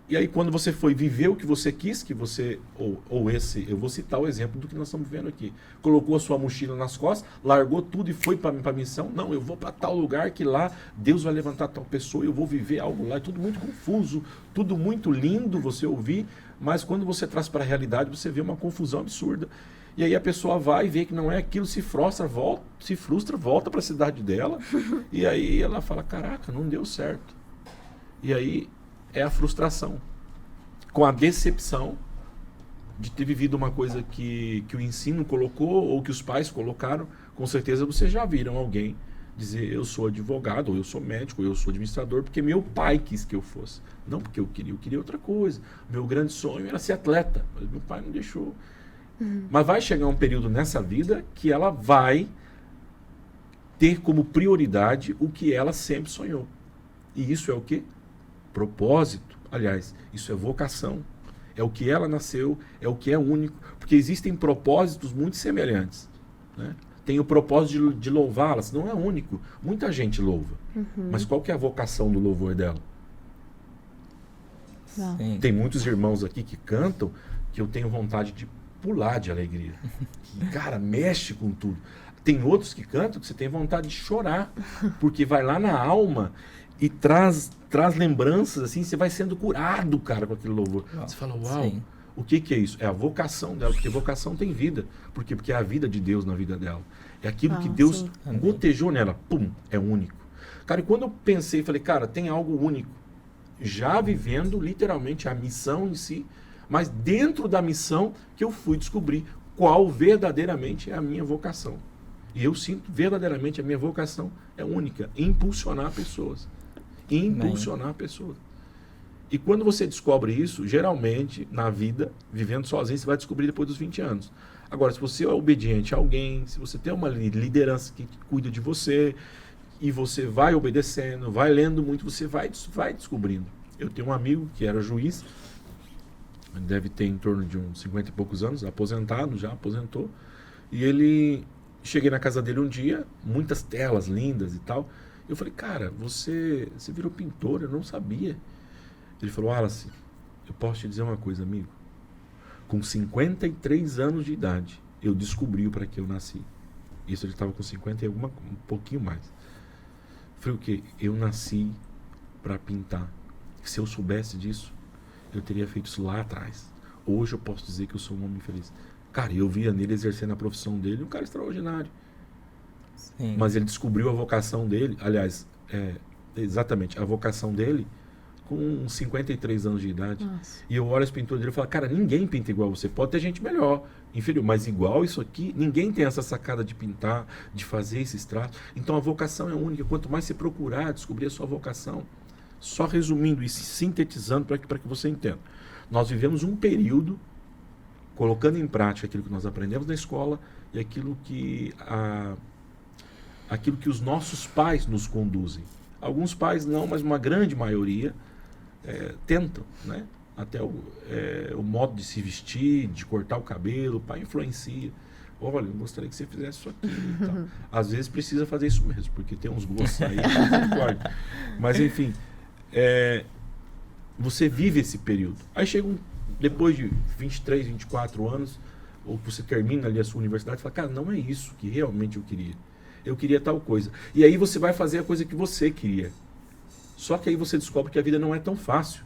E aí quando você foi viver o que você quis, que você, eu vou citar o exemplo do que nós estamos vivendo aqui. Colocou a sua mochila nas costas, largou tudo e foi para a missão. Não, eu vou para tal lugar que lá Deus vai levantar tal pessoa, eu vou viver algo lá. É tudo muito confuso, tudo muito lindo você ouvir, mas quando você traz para a realidade, você vê uma confusão absurda. E aí a pessoa vai e vê que não é aquilo, se frustra, volta para a cidade dela, e aí ela fala, caraca, não deu certo. E aí é a frustração, com a decepção de ter vivido uma coisa que o ensino colocou, ou que os pais colocaram. Com certeza vocês já viram alguém dizer, eu sou advogado, ou eu sou médico, ou eu sou administrador, porque meu pai quis que eu fosse. Não porque eu queria outra coisa. Meu grande sonho era ser atleta, mas meu pai não deixou. Mas vai chegar um período nessa vida que ela vai ter como prioridade o que ela sempre sonhou. E isso é o quê? Propósito. Aliás, isso é vocação. É o que ela nasceu, é o que é único. Porque existem propósitos muito semelhantes, né? Tem o propósito de louvá-las, não é único. Muita gente louva. Mas qual que é a vocação do louvor dela? Sim. Tem muitos irmãos aqui que cantam que eu tenho vontade de pular de alegria. Que, cara, mexe com tudo. Tem outros que cantam que você tem vontade de chorar, porque vai lá na alma e traz lembranças, assim, você vai sendo curado, cara, com aquele louvor. Você fala, uau, sim. O que é isso? É a vocação dela, porque vocação tem vida. Por quê? Porque é a vida de Deus na vida dela. É aquilo que Deus gotejou nela, pum, é único. Cara, e quando eu pensei, falei, cara, tem algo único. Já vivendo, literalmente, a missão em si, mas dentro da missão que eu fui descobrir qual verdadeiramente é a minha vocação. E eu sinto verdadeiramente a minha vocação é única, impulsionar pessoas. Impulsionar pessoas. E quando você descobre isso, geralmente, na vida, vivendo sozinho, você vai descobrir depois dos 20 anos. Agora, se você é obediente a alguém, se você tem uma liderança que cuida de você, e você vai obedecendo, vai lendo muito, você vai descobrindo. Eu tenho um amigo que era juiz, deve ter em torno de uns 50 e poucos anos, aposentado, já aposentou, E ele... Cheguei na casa dele um dia, muitas telas lindas e tal. Eu falei, cara, você virou pintor, eu não sabia. Ele falou, Wallace, eu posso te dizer uma coisa, amigo. Com 53 anos de idade, eu descobri para que eu nasci. Isso ele estava com 50 e um pouquinho mais. Foi o quê? Eu nasci para pintar. Se eu soubesse disso, eu teria feito isso lá atrás. Hoje eu posso dizer que eu sou um homem feliz. Cara, eu via nele exercendo a profissão dele, um cara extraordinário. Sim. Mas ele descobriu a vocação dele, aliás, exatamente, a vocação dele com 53 anos de idade. Nossa. E eu olho as pinturas dele e falo, cara, ninguém pinta igual você. Pode ter gente melhor, inferior, mas igual isso aqui, ninguém tem essa sacada de pintar, de fazer esses traços. Então a vocação é única. Quanto mais você procurar descobrir a sua vocação, só resumindo e sintetizando para que você entenda. Nós vivemos um período colocando em prática aquilo que nós aprendemos na escola e aquilo que os nossos pais nos conduzem. Alguns pais não, mas uma grande maioria tentam, né? Até o modo de se vestir, de cortar o cabelo, o pai influencia. Olha, eu gostaria que você fizesse isso aqui e tal. Às vezes precisa fazer isso mesmo, porque tem uns gostos aí que não pode. Mas enfim, você vive esse período. Aí chega depois de 23, 24 anos, ou você termina ali a sua universidade e fala, cara, não é isso que realmente eu queria. Eu queria tal coisa. E aí você vai fazer a coisa que você queria. Só que aí você descobre que a vida não é tão fácil.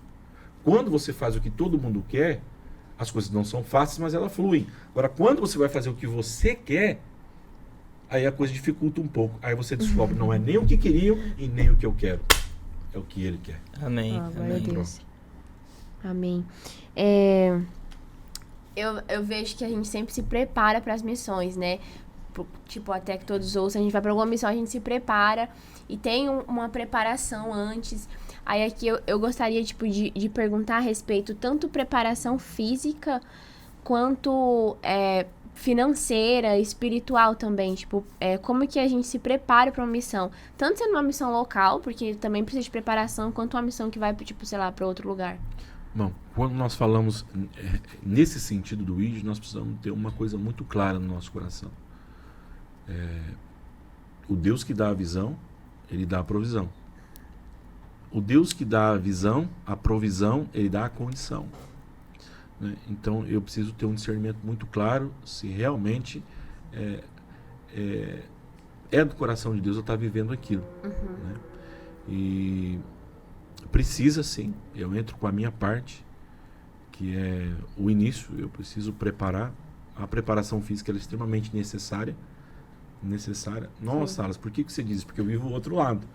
Quando você faz o que todo mundo quer, as coisas não são fáceis, mas elas fluem. Agora, quando você vai fazer o que você quer, aí a coisa dificulta um pouco. Aí você descobre, não é nem o que queriam e nem o que eu quero. É o que ele quer. Amém. Amém. Deus. Amém. Eu vejo que a gente sempre se prepara para as missões, né? Tipo, até que todos ouçam, a gente vai para alguma missão, a gente se prepara e tem uma preparação antes. Aí aqui eu gostaria, tipo, de perguntar a respeito tanto preparação física quanto financeira, espiritual também. Tipo, como que a gente se prepara para uma missão? Tanto sendo uma missão local, porque também precisa de preparação, quanto uma missão que vai, tipo, sei lá, para outro lugar. Bom, quando nós falamos nesse sentido do ID, nós precisamos ter uma coisa muito clara no nosso coração. O Deus que dá a visão, ele dá a provisão. O Deus que dá a visão, a provisão, ele dá a condição. Né? Então eu preciso ter um discernimento muito claro se realmente do coração de Deus eu estar vivendo aquilo. Né? E precisa sim, eu entro com a minha parte, que é o início, eu preciso preparar. A preparação física ela é extremamente necessária. Nossa, Alas, por que você diz isso? Porque eu vivo o outro lado.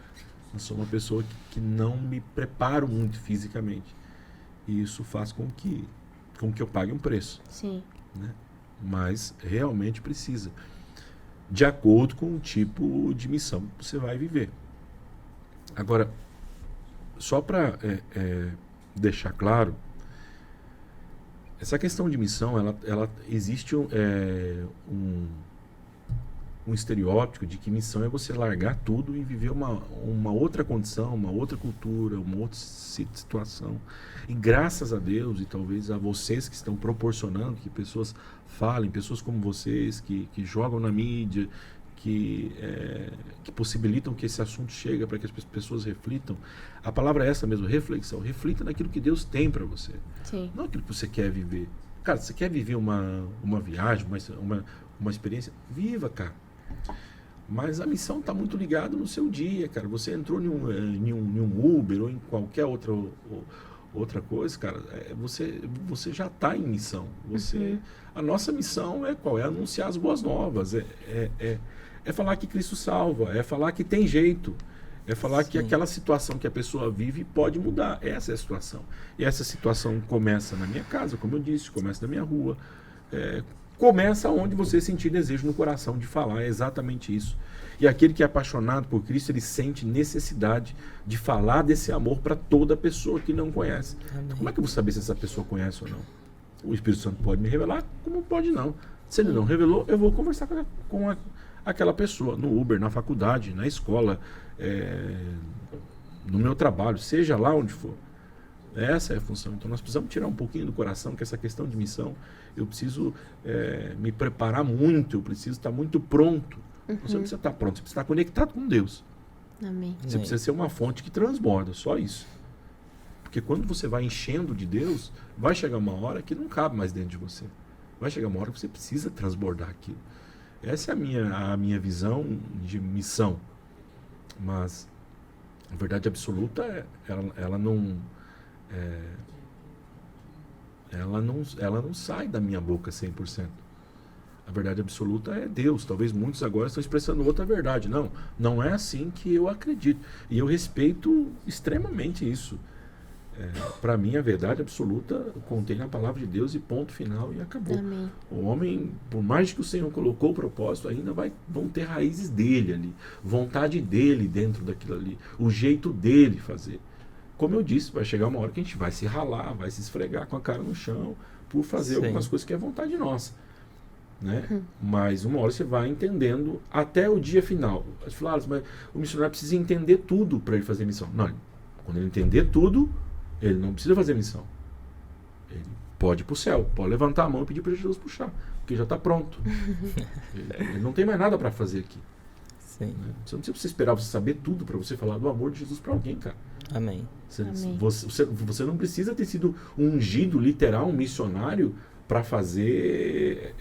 Eu sou uma pessoa que não me preparo muito fisicamente. E isso faz com que eu pague um preço. Sim. Né? Mas realmente precisa. De acordo com o tipo de missão que você vai viver. Agora, só para deixar claro, essa questão de missão, ela existe um estereótipo de que missão é você largar tudo e viver uma outra condição, uma outra cultura, uma outra situação. E graças a Deus, e talvez a vocês que estão proporcionando que pessoas falem, pessoas como vocês, que jogam na mídia, que possibilitam que esse assunto chegue para que as pessoas reflitam. A palavra é essa mesmo, reflexão. Reflita naquilo que Deus tem para você. Sim. Não aquilo que você quer viver. Cara, você quer viver uma viagem, uma experiência? Viva, cara. Mas a missão está muito ligada no seu dia, cara. Você entrou em um Uber ou em qualquer outra coisa, cara, você já está em missão. A nossa missão é qual? É anunciar as boas novas. É falar que Cristo salva. É falar que tem jeito. É falar que aquela situação que a pessoa vive pode mudar. Essa é a situação. E essa situação começa na minha casa, como eu disse, começa na minha rua. Começa onde você sentir desejo no coração de falar, é exatamente isso. E aquele que é apaixonado por Cristo, ele sente necessidade de falar desse amor para toda pessoa que não conhece. Então, como é que eu vou saber se essa pessoa conhece ou não? O Espírito Santo pode me revelar, como pode não. Se ele não revelou, eu vou conversar com aquela pessoa, no Uber, na faculdade, na escola, no meu trabalho, seja lá onde for. Essa é a função. Então nós precisamos tirar um pouquinho do coração que essa questão de missão, eu preciso me preparar muito, eu preciso estar muito pronto. Você não precisa estar pronto, você precisa estar conectado com Deus. Amém. Você precisa ser uma fonte que transborda, só isso. Porque quando você vai enchendo de Deus, vai chegar uma hora que não cabe mais dentro de você. Vai chegar uma hora que você precisa transbordar aquilo. Essa é a minha visão de missão. Mas a verdade absoluta, ela não sai da minha boca 100%. A verdade absoluta é Deus. Talvez muitos agora estão expressando outra verdade. Não é assim que eu acredito. E eu respeito extremamente isso. Para mim, a verdade absoluta contém na palavra de Deus e ponto final e acabou. Amém. O homem, por mais que o Senhor colocou o propósito, ainda vão ter raízes dele ali, vontade dele dentro daquilo ali, o jeito dele fazer. Como eu disse, vai chegar uma hora que a gente vai se ralar, vai se esfregar com a cara no chão por fazer algumas coisas que é vontade nossa. Né? Mas uma hora você vai entendendo até o dia final. As palavras, mas o missionário precisa entender tudo para ele fazer missão. Não, quando ele entender tudo, ele não precisa fazer missão. Ele pode ir para o céu, pode levantar a mão e pedir para Jesus puxar, porque já está pronto. Ele não tem mais nada para fazer aqui. Sim. Né? Você não precisa esperar você saber tudo para você falar do amor de Jesus para alguém, cara. Amém. Você não precisa ter sido ungido, literal, um missionário para fazer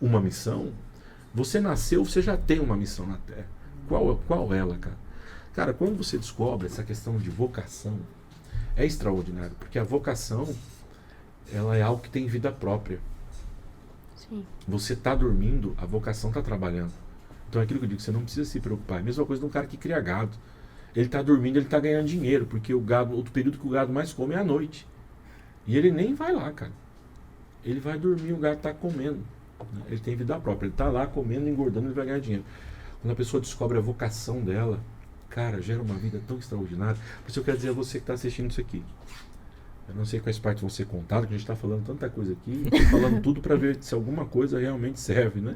uma missão. Você nasceu, você já tem uma missão na Terra. Qual ela, cara? Cara, quando você descobre essa questão de vocação, é extraordinário, porque a vocação, ela é algo que tem vida própria. Sim. Você está dormindo, a vocação está trabalhando. Então é aquilo que eu digo, você não precisa se preocupar. É a mesma coisa de um cara que cria gado. Ele está dormindo, ele está ganhando dinheiro, porque o período que o gado mais come é à noite. E ele nem vai lá, cara. Ele vai dormir, o gado está comendo. Ele tem vida própria, ele está lá comendo, engordando, ele vai ganhar dinheiro. Quando a pessoa descobre a vocação dela, cara, gera uma vida tão extraordinária. Por isso eu quero dizer a você que está assistindo isso aqui. Eu não sei quais partes vão ser contadas, que a gente está falando tanta coisa aqui, falando tudo para ver se alguma coisa realmente serve, né?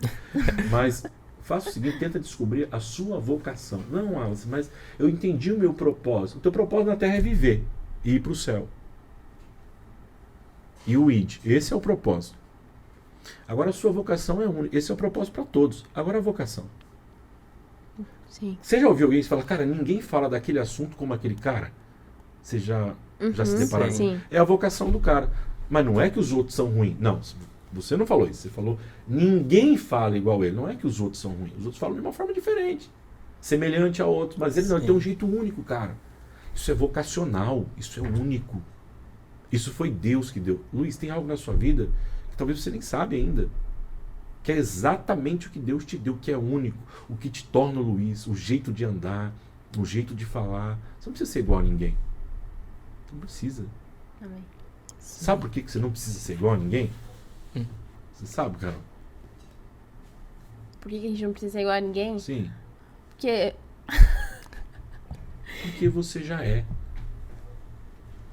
Mas faça o seguinte, tenta descobrir a sua vocação. Não, Alice, mas eu entendi o meu propósito. O teu propósito na Terra é viver e ir para o céu. E o id, esse é o propósito. Agora a sua vocação é única, esse é o propósito para todos. Agora a vocação. Sim. Você já ouviu alguém falar, cara, ninguém fala daquele assunto como aquele cara? Você já se deparou? Sim. É a vocação do cara. Mas não é que os outros são ruins. Não, você não falou isso. Você falou, ninguém fala igual ele. Não é que os outros são ruins. Os outros falam de uma forma diferente. Semelhante a outros. Mas eles não, ele tem um jeito único, cara. Isso é vocacional. Isso é único. Isso foi Deus que deu. Luiz, tem algo na sua vida que talvez você nem sabe ainda. Que é exatamente o que Deus te deu, que é único. O que te torna o Luiz, o jeito de andar, o jeito de falar. Você não precisa ser igual a ninguém. Não precisa. Amém. Sabe por que você não precisa ser igual a ninguém? Você sabe, Carol? Por que a gente não precisa ser igual a ninguém? Sim. Porque você já é.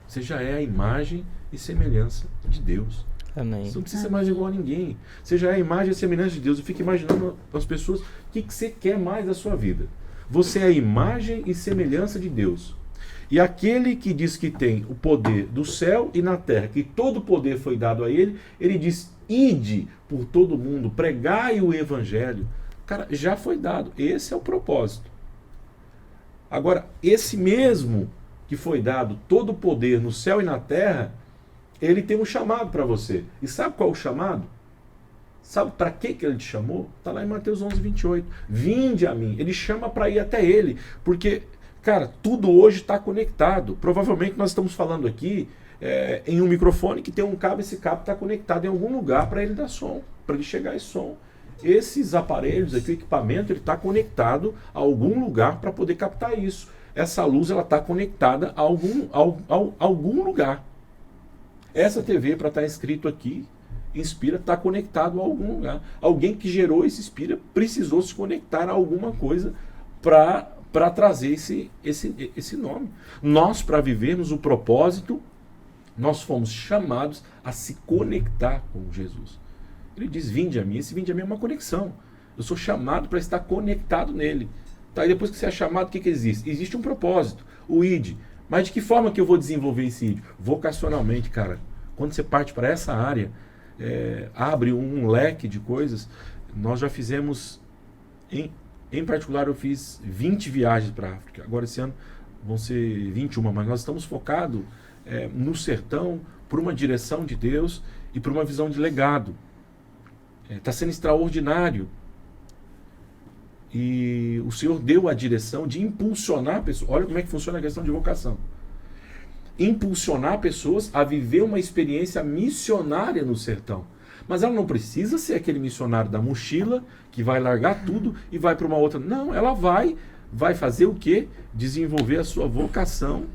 Você já é a imagem e semelhança de Deus. Amém. Você não precisa ser mais igual a ninguém. Você já é a imagem e semelhança de Deus. Eu fico imaginando as pessoas, o que você quer mais da sua vida? Você é a imagem e semelhança de Deus. E aquele que diz que tem o poder do céu e na terra, que todo o poder foi dado a ele, ele diz, ide por todo mundo, pregai o evangelho. Cara, já foi dado. Esse é o propósito. Agora, esse mesmo que foi dado todo o poder no céu e na terra, ele tem um chamado para você. E sabe qual é o chamado? Sabe para que ele te chamou? Está lá em Mateus 11:28. Vinde a mim. Ele chama para ir até ele. Porque, cara, tudo hoje está conectado. Provavelmente nós estamos falando aqui em um microfone que tem um cabo. Esse cabo está conectado em algum lugar para ele dar som, para ele chegar esse som. Esses aparelhos aqui, o equipamento, ele está conectado a algum lugar para poder captar isso. Essa luz ela está conectada a algum lugar. Essa TV, para estar escrito aqui, Inspira, está conectado a algum lugar. Alguém que gerou esse Inspira precisou se conectar a alguma coisa para trazer esse nome. Nós, para vivermos o propósito, nós fomos chamados a se conectar com Jesus. Ele diz, vinde a mim. Esse vinde a mim é uma conexão. Eu sou chamado para estar conectado nele. Tá? E depois que você é chamado, o que existe? Existe um propósito. O id. Mas de que forma que eu vou desenvolver esse ID? Vocacionalmente, cara. Quando você parte para essa área, abre um leque de coisas. Nós já fizemos, em particular, eu fiz 20 viagens para a África. Agora, esse ano, vão ser 21, mas nós estamos focados no sertão, por uma direção de Deus e por uma visão de legado. Está sendo extraordinário. E o Senhor deu a direção de impulsionar pessoas. Olha como é que funciona a questão de vocação. Impulsionar pessoas a viver uma experiência missionária no sertão. Mas ela não precisa ser aquele missionário da mochila que vai largar tudo e vai para uma outra. Não, ela vai fazer o quê? Desenvolver a sua vocação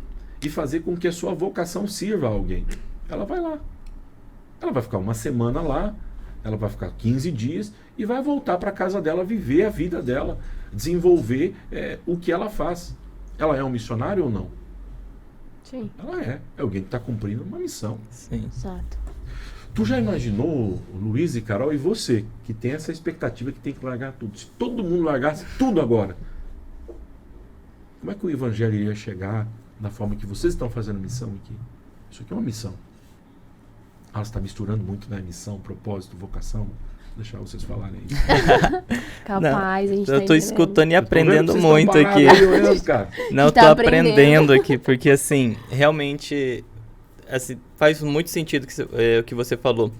e fazer com que a sua vocação sirva a alguém. Ela vai lá. Ela vai ficar uma semana lá, ela vai ficar 15 dias e vai voltar para a casa dela, viver a vida dela, desenvolver o que ela faz. Ela é um missionário ou não? Sim. Ela é alguém que está cumprindo uma missão. Sim. Exato. Tu já imaginou, Luiz e Carol, e você, que tem essa expectativa que tem que largar tudo? Se todo mundo largasse tudo agora, como é que o evangelho iria chegar na forma que vocês estão fazendo missão aqui? Isso aqui é uma missão. Você está misturando muito, né? Missão, propósito, vocação. Vou deixar vocês falarem aí. Capaz, a gente eu tô escutando e aprendendo muito aqui. Cara. Não, tô aprendendo aqui, porque assim, realmente, assim, faz muito sentido o que você falou.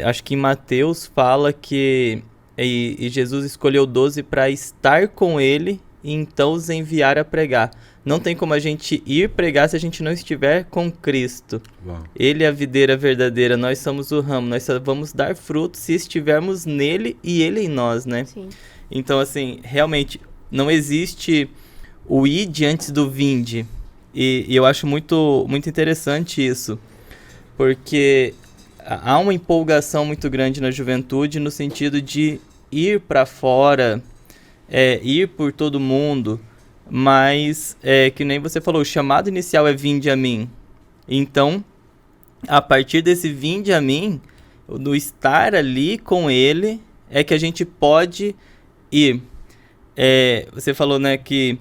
Acho que em Mateus fala que e Jesus escolheu 12 para estar com ele e então os enviar a pregar. Não tem como a gente ir pregar se a gente não estiver com Cristo. Uau. Ele é a videira verdadeira, nós somos o ramo, nós só vamos dar fruto se estivermos nele e ele em nós, né? Sim. Então, assim, realmente, não existe o ide antes do vinde. E eu acho muito, muito interessante isso, porque há uma empolgação muito grande na juventude no sentido de ir para fora, ir por todo mundo, mas, que nem você falou, o chamado inicial é vinde a mim. Então, a partir desse vinde a mim, do estar ali com ele, é que a gente pode ir. Você falou, né, que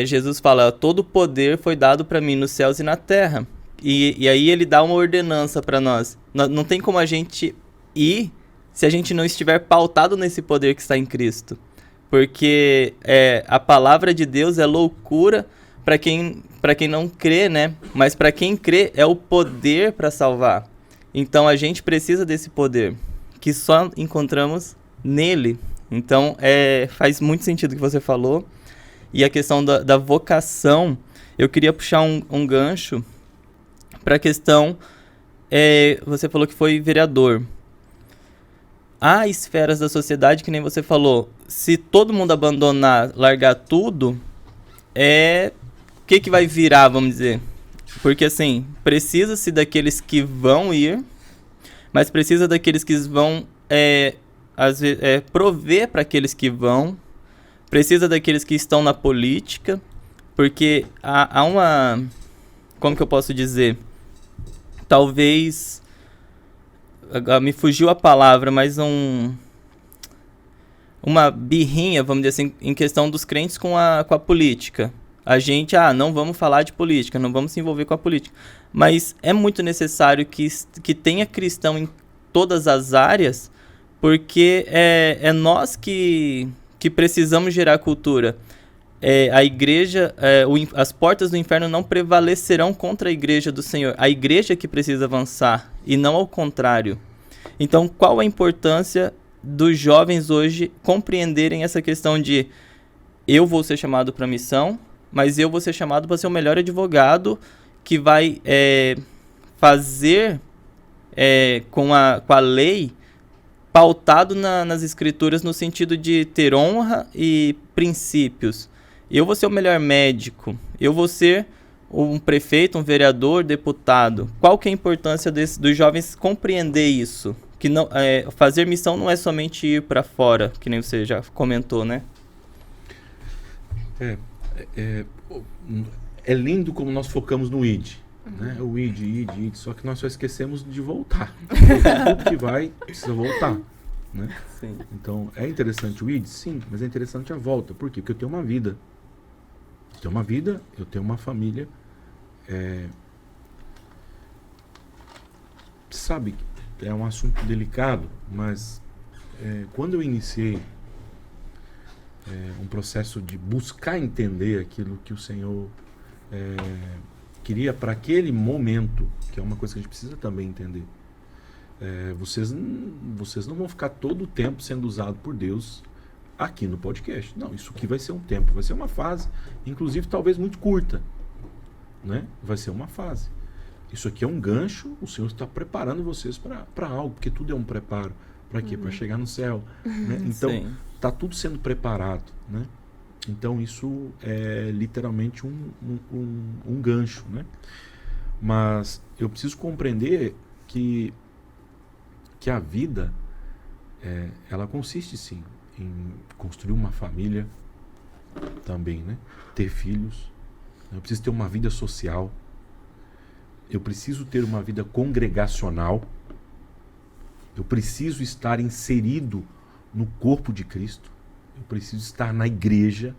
Jesus fala, todo poder foi dado para mim nos céus e na terra. E aí ele dá uma ordenança para nós. Não tem como a gente ir se a gente não estiver pautado nesse poder que está em Cristo. Porque a palavra de Deus é loucura para quem não crê, né? Mas para quem crê é o poder para salvar. Então a gente precisa desse poder, que só encontramos nele. Então faz muito sentido o que você falou. E a questão da vocação, eu queria puxar um gancho para a questão, você falou que foi vereador. Há esferas da sociedade, que nem você falou, se todo mundo abandonar, largar tudo, o que vai virar, vamos dizer? Porque, assim, precisa-se daqueles que vão ir, mas precisa daqueles que vão, às vezes, prover para aqueles que vão, precisa daqueles que estão na política, porque há uma... Como que eu posso dizer? Talvez... me fugiu a palavra, mas uma birrinha, vamos dizer assim, em questão dos crentes com a política. A gente, não vamos falar de política, não vamos se envolver com a política. Mas é muito necessário que tenha cristão em todas as áreas, porque é nós que precisamos gerar cultura. A igreja, as portas do inferno não prevalecerão contra a igreja do Senhor. A igreja que precisa avançar e não ao contrário. Então, qual a importância dos jovens hoje compreenderem essa questão de eu vou ser chamado para missão, mas eu vou ser chamado para ser o melhor advogado que vai fazer com a lei pautado nas escrituras no sentido de ter honra e princípios. Eu vou ser o melhor médico, eu vou ser um prefeito, um vereador, deputado. Qual que é a importância dos jovens compreender isso? Que não, fazer missão não é somente ir para fora, que nem você já comentou, né? É lindo como nós focamos no ID. Né? O ID, só que nós só esquecemos de voltar. Tudo que vai, precisa voltar. Né? Sim. Então, é interessante o ID? Sim, mas é interessante a volta. Por quê? Porque eu tenho uma vida. tenho uma vida, eu tenho uma família. Sabe, é um assunto delicado, mas quando eu iniciei um processo de buscar entender aquilo que o Senhor queria para aquele momento, que é uma coisa que a gente precisa também entender. Vocês não vão ficar todo o tempo sendo usado por Deus aqui no podcast. Não, isso aqui vai ser um tempo, vai ser uma fase, inclusive talvez muito curta, né? Vai ser uma fase. Isso aqui é um gancho, o Senhor está preparando vocês para algo, porque tudo é um preparo. Para quê? Para chegar no céu. Né? Então, está tudo sendo preparado. Né? Então, isso é literalmente um gancho. Né? Mas eu preciso compreender que a vida, ela consiste, sim, em construir uma família também, né? Ter filhos. Eu preciso ter uma vida social. Eu preciso ter uma vida congregacional. Eu preciso estar inserido no corpo de Cristo. Eu preciso estar na igreja,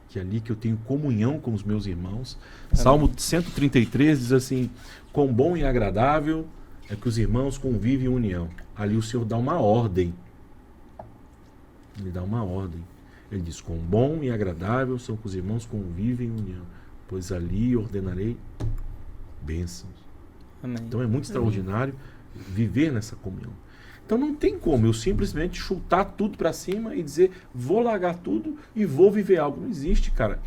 que é ali que eu tenho comunhão com os meus irmãos. Amém. Salmo 133 diz assim: quão bom e agradável é que os irmãos convivem em união. Ali o Senhor dá uma ordem. Ele dá uma ordem. Ele diz: quão bom e agradável são que os irmãos convivem em união, pois ali ordenarei bênçãos. Amém. Então é muito extraordinário viver nessa comunhão. Então não tem como eu simplesmente chutar tudo para cima e dizer vou largar tudo e vou viver algo. Não existe, cara.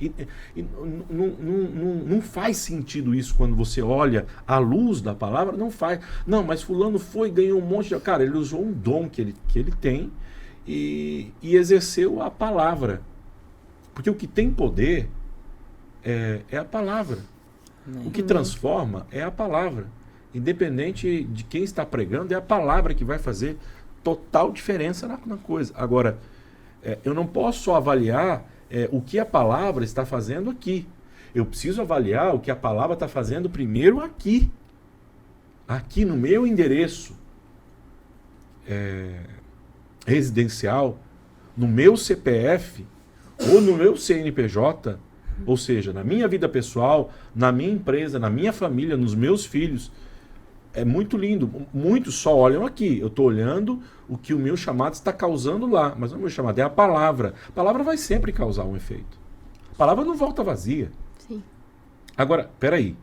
Não faz sentido isso quando você olha à luz da palavra. Não faz. Não, mas fulano foi e ganhou um monte de... Cara, ele usou um dom que ele tem e exerceu a palavra. Porque o que tem poder é a palavra. O que transforma é a palavra. Independente de quem está pregando, é a palavra que vai fazer total diferença na coisa. Agora, eu não posso só avaliar o que a palavra está fazendo aqui. Eu preciso avaliar o que a palavra está fazendo primeiro aqui. Aqui no meu endereço residencial, no meu CPF ou no meu CNPJ, ou seja, na minha vida pessoal, na minha empresa, na minha família, nos meus filhos. É muito lindo. Muitos só olham aqui. Eu estou olhando o que o meu chamado está causando lá. Mas o meu chamado é a palavra. A palavra vai sempre causar um efeito. A palavra não volta vazia. Sim. Agora, peraí.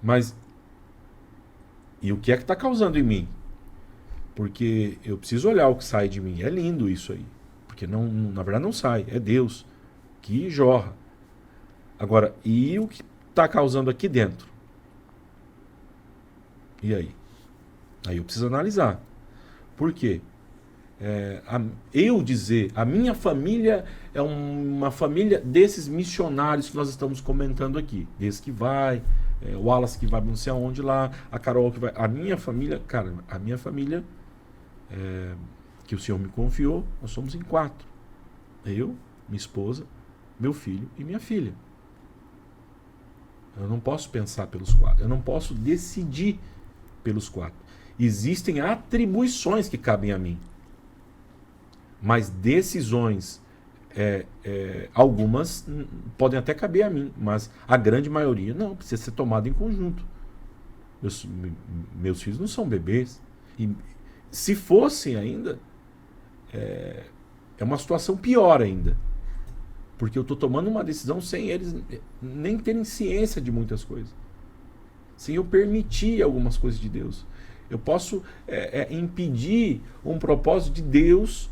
Mas e o que é que está causando em mim? Porque eu preciso olhar o que sai de mim. É lindo isso aí. Porque na verdade não sai. É Deus que jorra. Agora, e o que está causando aqui dentro? E aí? Aí eu preciso analisar. Por quê? Eu dizer, a minha família é uma família desses missionários que nós estamos comentando aqui. Desse que vai, o Wallace que vai não sei aonde lá, a Carol que vai. A minha família, cara, a minha família que o Senhor me confiou, nós somos em 4. Eu, minha esposa, meu filho e minha filha. Eu não posso pensar pelos 4. Eu não posso decidir pelos 4. Existem atribuições que cabem a mim. Mas decisões, algumas podem até caber a mim, mas a grande maioria não, precisa ser tomada em conjunto. Meus filhos não são bebês. E se fossem ainda, é uma situação pior ainda. Porque eu estou tomando uma decisão sem eles nem terem ciência de muitas coisas. Sem eu permitir algumas coisas de Deus. Eu posso impedir um propósito de Deus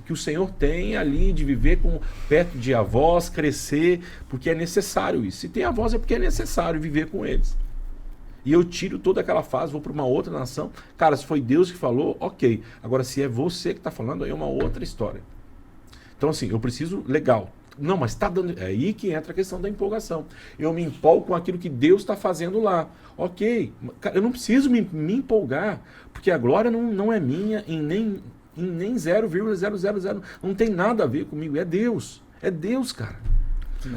que o Senhor tem ali de viver perto de avós, crescer, porque é necessário isso. Se tem avós é porque é necessário viver com eles. E eu tiro toda aquela fase, vou para uma outra nação. Cara, se foi Deus que falou, ok. Agora, se é você que está falando, aí é uma outra história. Então, assim, eu preciso, legal. Não, mas está dando... É aí que entra a questão da empolgação. Eu me empolgo com aquilo que Deus está fazendo lá. Ok, eu não preciso me empolgar, porque a glória não é minha em nem 0,000. Não tem nada a ver comigo, é Deus. É Deus, cara.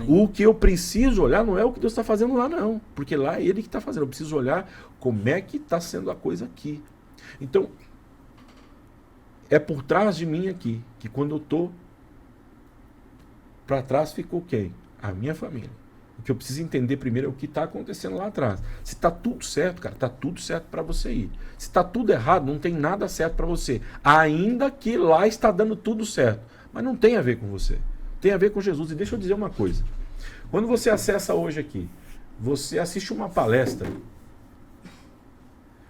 O que eu preciso olhar não é o que Deus está fazendo lá, não. Porque lá é Ele que está fazendo. Eu preciso olhar como é que está sendo a coisa aqui. Então, é por trás de mim aqui, que quando eu estou para trás ficou quem? A minha família. O que eu preciso entender primeiro é o que está acontecendo lá atrás. Se está tudo certo, cara, está tudo certo para você ir. Se está tudo errado, não tem nada certo para você. Ainda que lá está dando tudo certo. Mas não tem a ver com você. Tem a ver com Jesus. E deixa eu dizer uma coisa. Quando você acessa hoje aqui, você assiste uma palestra,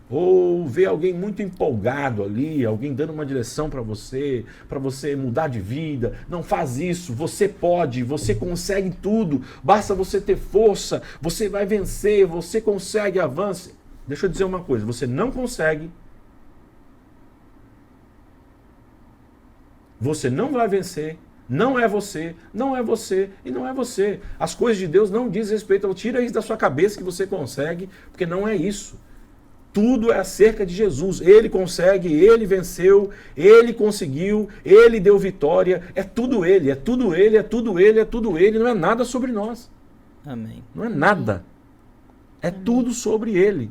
ou vê alguém muito empolgado ali, alguém dando uma direção para você mudar de vida. Não faz isso, você pode, você consegue tudo, basta você ter força, você vai vencer, você consegue, avance. Deixa eu dizer uma coisa, você não consegue, você não vai vencer, não é você, não é você e não é você. As coisas de Deus não dizem respeito, tira isso da sua cabeça que você consegue, porque não é isso. Tudo é acerca de Jesus. Ele consegue, ele venceu, ele conseguiu, ele deu vitória. É tudo ele, é tudo ele, é tudo ele, é tudo ele. Não é nada sobre nós. Amém. Não é nada. É tudo sobre ele.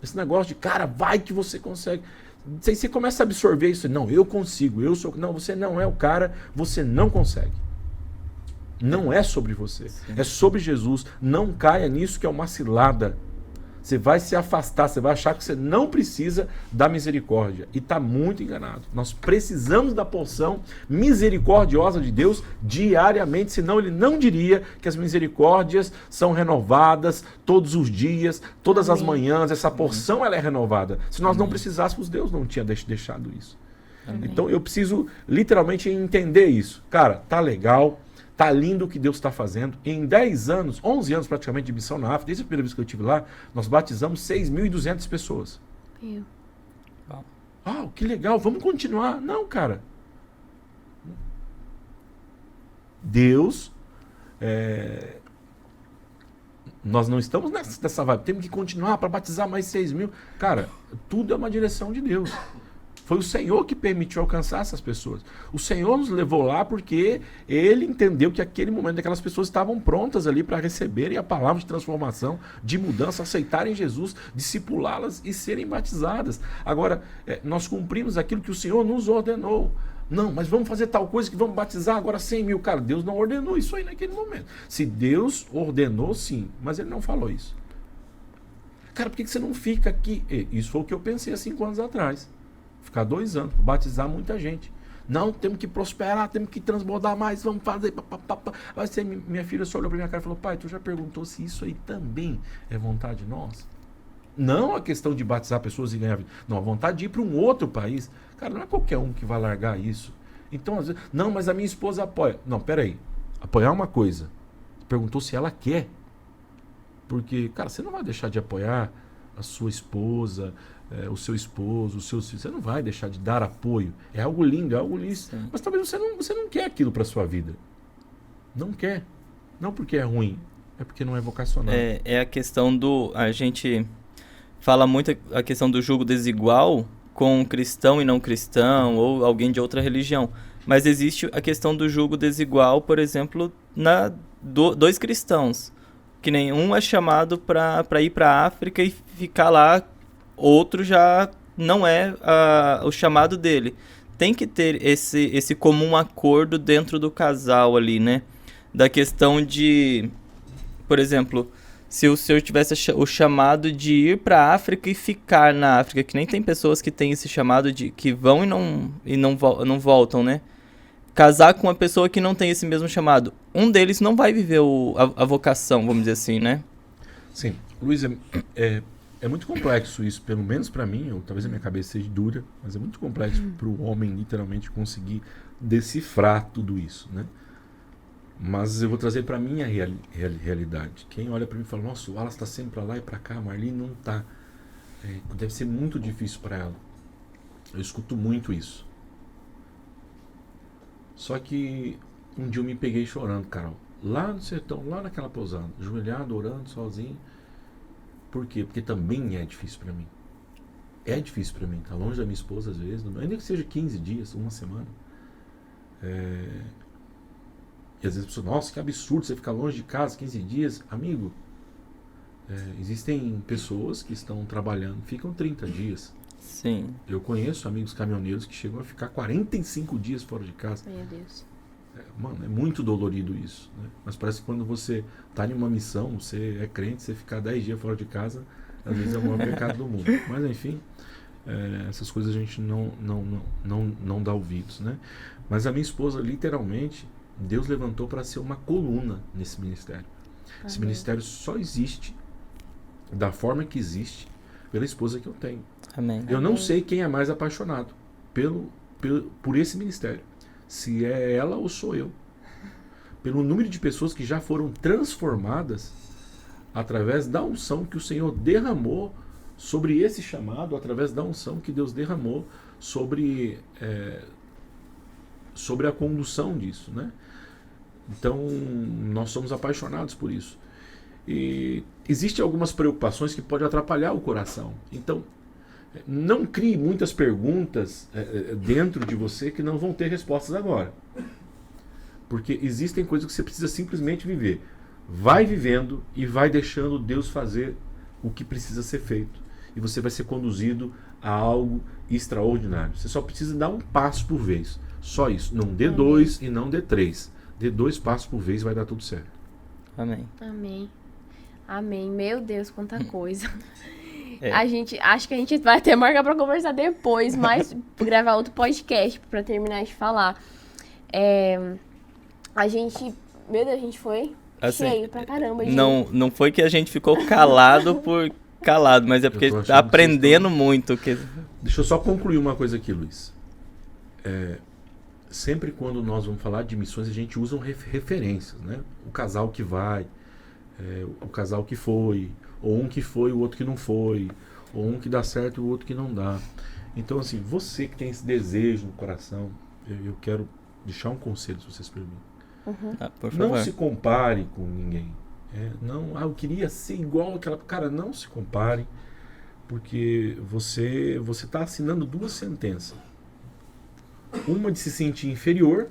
Esse negócio de, cara, vai que você consegue. Você começa a absorver isso. Não, eu consigo, eu sou. Não, você não é o cara, você não consegue. Não é sobre você. Sim. É sobre Jesus. Não caia nisso que é uma cilada. Você vai se afastar, você vai achar que você não precisa da misericórdia. E está muito enganado. Nós precisamos da porção misericordiosa de Deus diariamente, senão ele não diria que as misericórdias são renovadas todos os dias, todas as manhãs. Essa porção ela é renovada. Se nós não precisássemos, Deus não tinha deixado isso. Então eu preciso literalmente entender isso. Cara, tá legal. Tá lindo o que Deus está fazendo. Em 10 anos, 11 anos praticamente de missão na África, desde a primeira vez que eu estive lá, nós batizamos 6.200 pessoas. Que legal, vamos continuar. Não, cara. Deus, nós não estamos nessa vibe. Temos que continuar para batizar mais 6.000. Cara, tudo é uma direção de Deus. Foi o Senhor que permitiu alcançar essas pessoas. O Senhor nos levou lá porque Ele entendeu que aquele momento aquelas pessoas estavam prontas ali para receberem a palavra de transformação, de mudança, aceitarem Jesus, discipulá-las e serem batizadas. Agora, nós cumprimos aquilo que o Senhor nos ordenou. Não, mas vamos fazer tal coisa que vamos batizar agora 100.000. Cara, Deus não ordenou isso aí naquele momento. Se Deus ordenou, sim, mas Ele não falou isso. Cara, por que você não fica aqui? Isso foi o que eu pensei há 5 anos atrás. Ficar 2 anos, batizar muita gente. Não, temos que prosperar, temos que transbordar mais, vamos fazer. Vai ser, minha filha só olhou para minha cara e falou: pai, tu já perguntou se isso aí também é vontade nossa? Não a questão de batizar pessoas e ganhar vida. Não, a vontade de ir para um outro país. Cara, não é qualquer um que vai largar isso. Então, às vezes, não, mas a minha esposa apoia. Não, peraí. Apoiar é uma coisa. Perguntou se ela quer. Porque, cara, você não vai deixar de apoiar a sua esposa, o seu esposo, os seus filhos. Você não vai deixar de dar apoio. É algo lindo, é algo lícito. Sim. Mas talvez você não quer aquilo para sua vida. Não quer. Não porque é ruim, é porque não é vocacional. É a questão do... A gente fala muito a questão do julgo desigual com cristão e não cristão, ou alguém de outra religião. Mas existe a questão do julgo desigual, por exemplo, dois cristãos. Que nenhum é chamado para ir para a África e ficar lá. Outro já não é o chamado dele. Tem que ter esse comum acordo dentro do casal ali, né? Da questão de, por exemplo, se o senhor tivesse o chamado de ir para a África e ficar na África, que nem tem pessoas que têm esse chamado de que vão e não voltam, né? Casar com uma pessoa que não tem esse mesmo chamado. Um deles não vai viver a vocação, vamos dizer assim, né? Sim. Luiz, é muito complexo isso, pelo menos para mim, ou talvez a minha cabeça seja dura, mas é muito complexo para o homem literalmente conseguir decifrar tudo isso, né? Mas eu vou trazer para a minha realidade. Quem olha para mim e fala: nossa, o Wallace está sempre para lá e para cá, a Marli não está. Deve ser muito difícil para ela. Eu escuto muito isso. Só que um dia eu me peguei chorando, Carol. Lá no sertão, lá naquela pousada, ajoelhado, orando, sozinho. Por quê? Porque também é difícil para mim. É difícil para mim. Tá longe da minha esposa às vezes, ainda que seja 15 dias, uma semana. E às vezes a pessoa: nossa, que absurdo você ficar longe de casa 15 dias. Amigo, existem pessoas que estão trabalhando, ficam 30 dias. Sim. Eu conheço amigos caminhoneiros que chegam a ficar 45 dias fora de casa. Meu Deus. Mano, é muito dolorido isso, né? Mas parece que quando você tá em uma missão, você é crente, você ficar 10 dias fora de casa, às vezes é o maior pecado do mundo. Mas enfim, essas coisas a gente não dá ouvidos, né? Mas a minha esposa, literalmente, Deus levantou para ser uma coluna nesse ministério. Esse ministério só existe da forma que existe pela esposa que eu tenho. Amém. Eu não sei quem é mais apaixonado por esse ministério. Se é ela ou sou eu. Pelo número de pessoas que já foram transformadas através da unção que o Senhor derramou sobre esse chamado, através da unção que Deus derramou sobre a condução disso, né? Então, nós somos apaixonados por isso. E existem algumas preocupações que podem atrapalhar o coração. Então, não crie muitas perguntas dentro de você que não vão ter respostas agora. Porque existem coisas que você precisa simplesmente viver. Vai vivendo e vai deixando Deus fazer o que precisa ser feito. E você vai ser conduzido a algo extraordinário. Você só precisa dar um passo por vez. Só isso. Não dê 2 e não dê 3. Dê 2 passos por vez e vai dar tudo certo. Amém. Amém. Amém. Meu Deus, quanta coisa. É. Acho que a gente vai até marcar pra conversar depois, mas gravar outro podcast pra terminar de falar. A gente foi Assim, cheio pra caramba. Não foi que a gente ficou calado por calado, mas é porque tá aprendendo muito. Deixa eu só concluir uma coisa aqui, Luiz. Sempre quando nós vamos falar de missões, a gente usa referências, né? O casal que vai, o casal que foi, ou um que foi, o outro que não foi, ou um que dá certo e o outro que não dá. Então, assim, você que tem esse desejo no coração, eu quero deixar um conselho, se vocês permitem. Por favor. Não se compare com ninguém. Eu queria ser igual aquela... Cara, não se compare, porque você está assinando 2 sentenças. Uma de se sentir inferior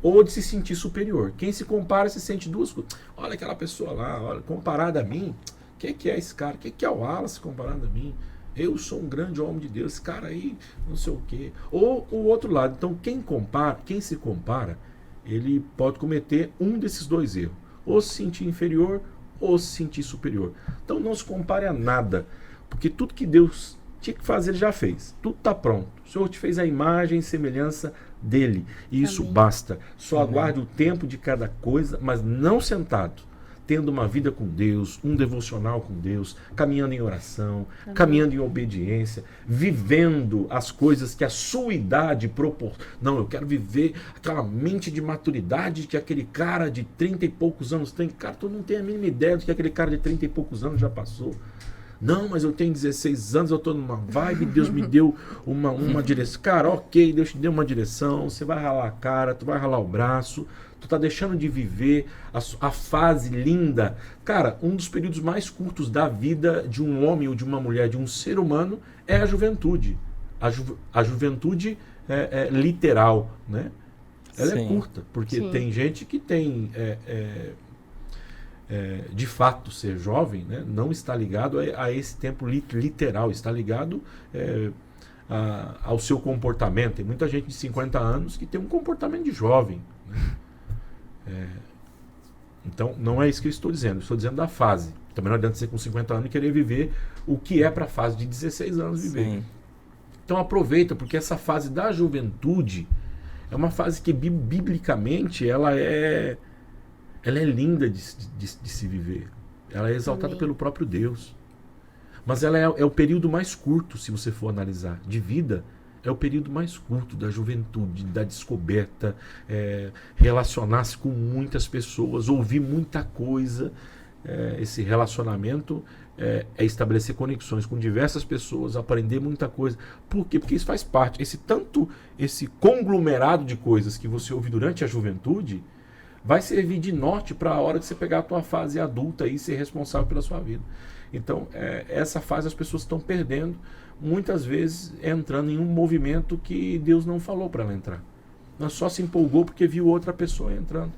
ou de se sentir superior. Quem se compara se sente 2 coisas. Olha aquela pessoa lá, olha, comparada a mim, o que é esse cara? O que é o Wallace comparado a mim? Eu sou um grande homem de Deus, esse cara aí, não sei o quê. Ou o outro lado. Então, quem se compara, ele pode cometer um desses 2 erros. Ou se sentir inferior, ou se sentir superior. Então, não se compare a nada. Porque tudo que Deus tinha que fazer, ele já fez. Tudo está pronto. O Senhor te fez a imagem e semelhança dele. E isso Amém. Basta. Só aguarde o tempo de cada coisa, mas não sentado. Tendo uma vida com Deus, um devocional com Deus, caminhando em oração, Amém. caminhando em obediência, vivendo as coisas que a sua idade proporciona. Não, eu quero viver aquela mente de maturidade que aquele cara de 30 e poucos anos tem. Cara, tu não tem a mínima ideia do que aquele cara de 30 e poucos anos já passou. Não, mas eu tenho 16 anos, eu estou numa vibe, Deus me deu uma direção. Cara, ok, Deus te deu uma direção, você vai ralar a cara, tu vai ralar o braço, tu tá deixando de viver a fase linda. Cara, um dos períodos mais curtos da vida de um homem ou de uma mulher, de um ser humano, é a juventude. A juventude é literal, né? Ela é curta, porque tem gente que tem... de fato ser jovem, né, não está ligado a esse tempo literal, está ligado ao seu comportamento. Tem muita gente de 50 anos que tem um comportamento de jovem, né? Então não é isso que eu estou dizendo da fase. Também não adianta ser com 50 anos e querer viver o que é para a fase de 16 anos viver. Sim. Então aproveita, porque essa fase da juventude é uma fase que biblicamente ela é linda de se viver. Ela é exaltada Amém. pelo próprio Deus. Mas ela é o período mais curto, se você for analisar, de vida. É o período mais curto da juventude, da descoberta, relacionar-se com muitas pessoas, ouvir muita coisa. Esse relacionamento é estabelecer conexões com diversas pessoas, aprender muita coisa. Por quê? Porque isso faz parte. Esse conglomerado de coisas que você ouve durante a juventude vai servir de norte para a hora que você pegar a tua fase adulta e ser responsável pela sua vida. Então, essa fase as pessoas estão perdendo, muitas vezes entrando em um movimento que Deus não falou para ela entrar. Ela só se empolgou porque viu outra pessoa entrando.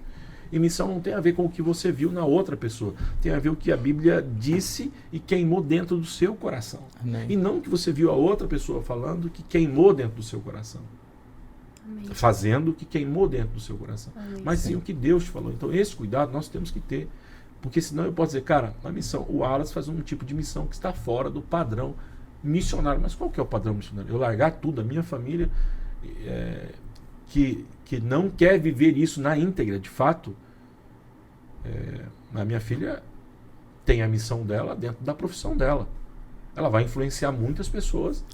E missão não tem a ver com o que você viu na outra pessoa. Tem a ver com o que a Bíblia disse e queimou dentro do seu coração. Amém. E não o que você viu a outra pessoa falando que queimou dentro do seu coração. fazendo o que queimou dentro do seu coração. Amém. Mas sim o que Deus te falou. Então esse cuidado nós temos que ter. Porque senão eu posso dizer, cara, a missão, o Wallace faz um tipo de missão que está fora do padrão missionário. Mas qual que é o padrão missionário? Eu largar tudo, a minha família que não quer viver isso na íntegra, de fato. A minha filha tem a missão dela dentro da profissão dela. Ela vai influenciar muitas pessoas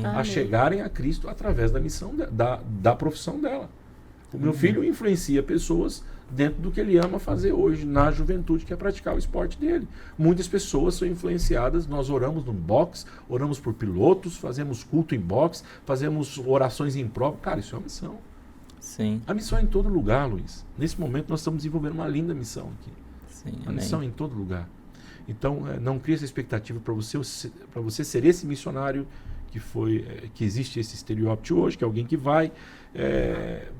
a chegarem a Cristo através da missão da profissão dela. O meu filho influencia pessoas dentro do que ele ama fazer hoje, na juventude, que é praticar o esporte dele. Muitas pessoas são influenciadas, nós oramos no boxe, oramos por pilotos, fazemos culto em boxe, fazemos orações em prova. Cara, isso é uma missão. Sim. A missão é em todo lugar, Luiz. Nesse momento nós estamos desenvolvendo uma linda missão aqui. Sim, a missão é em todo lugar. Então, não crie essa expectativa para você ser esse missionário que existe esse estereótipo hoje, que é alguém que vai.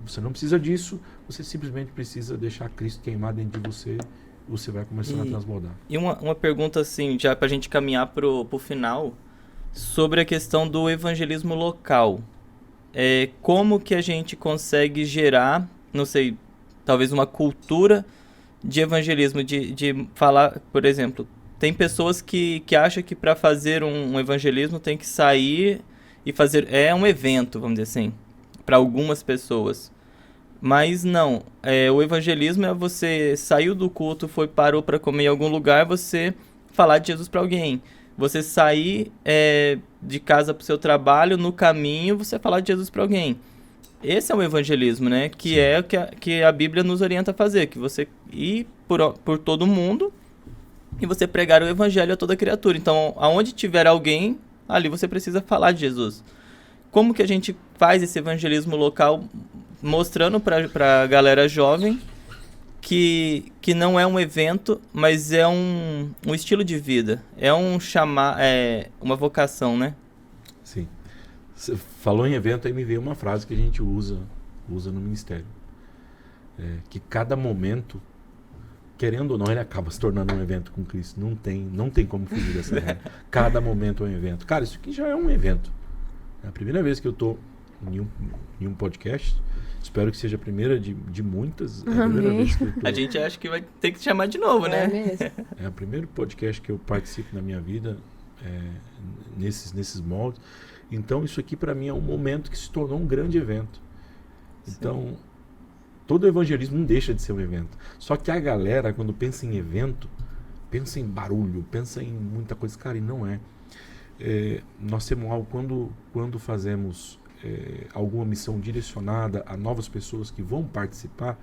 Você não precisa disso, você simplesmente precisa deixar Cristo queimar dentro de você, você vai começando a transbordar. E uma pergunta assim, já para a gente caminhar pro final, sobre a questão do evangelismo local. Como que a gente consegue gerar, não sei, talvez uma cultura de evangelismo, de falar, por exemplo, tem pessoas que acham que para fazer um evangelismo tem que sair e fazer, um evento, vamos dizer assim, para algumas pessoas. Mas não, o evangelismo é você saiu do culto, parou para comer em algum lugar, você falar de Jesus para alguém. Você sair de casa para o seu trabalho, no caminho, você falar de Jesus para alguém. Esse é o evangelismo, né? Que é o que a Bíblia nos orienta a fazer, que você ir por todo mundo e você pregar o evangelho a toda criatura. Então, aonde tiver alguém, ali você precisa falar de Jesus. Como que a gente faz esse evangelismo local, mostrando para a galera jovem que não é um evento, mas é um estilo de vida, uma vocação, né? Sim. Você falou em evento, aí me veio uma frase que a gente usa no ministério. Que cada momento, querendo ou não, ele acaba se tornando um evento com Cristo. Não tem como fugir dessa regra. Cada momento é um evento. Cara, isso aqui já é um evento. É a primeira vez que eu estou em um podcast. Espero que seja a primeira de muitas. É a primeira vez que eu tô... A gente acha que vai ter que te chamar de novo, né? Mesmo. É o primeiro podcast que eu participo na minha vida, nesses moldes. Então, isso aqui para mim é um momento que se tornou um grande evento. Então, todo evangelismo não deixa de ser um evento. Só que a galera, quando pensa em evento, pensa em barulho, pensa em muita coisa. Cara, e não é. Nós temos algo, quando fazemos alguma missão direcionada a novas pessoas que vão participar.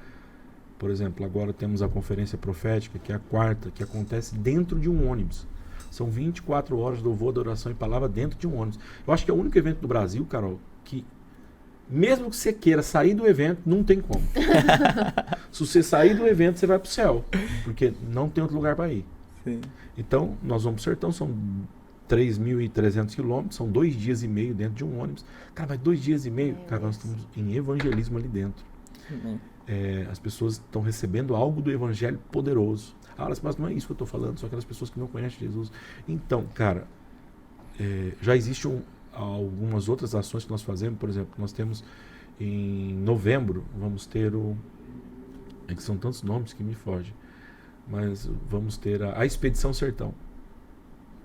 Por exemplo, agora temos a conferência profética, que é a quarta, que acontece dentro de um ônibus. São 24 horas de louvor, adoração e palavra dentro de um ônibus. Eu acho que é o único evento do Brasil, Carol, que mesmo que você queira sair do evento, não tem como. Se você sair do evento, você vai para o céu, porque não tem outro lugar para ir. Sim. Então, nós vamos para o sertão, são 3.300 quilômetros, são 2 dias e meio dentro de um ônibus. Cara, mas 2 dias e meio, cara, nós estamos em evangelismo ali dentro. As pessoas estão recebendo algo do evangelho poderoso. Mas não é isso que eu estou falando, são aquelas pessoas que não conhecem Jesus. Então, cara, já existem algumas outras ações que nós fazemos. Por exemplo, nós temos em novembro, vamos ter que são tantos nomes que me fogem, mas vamos ter a Expedição Sertão.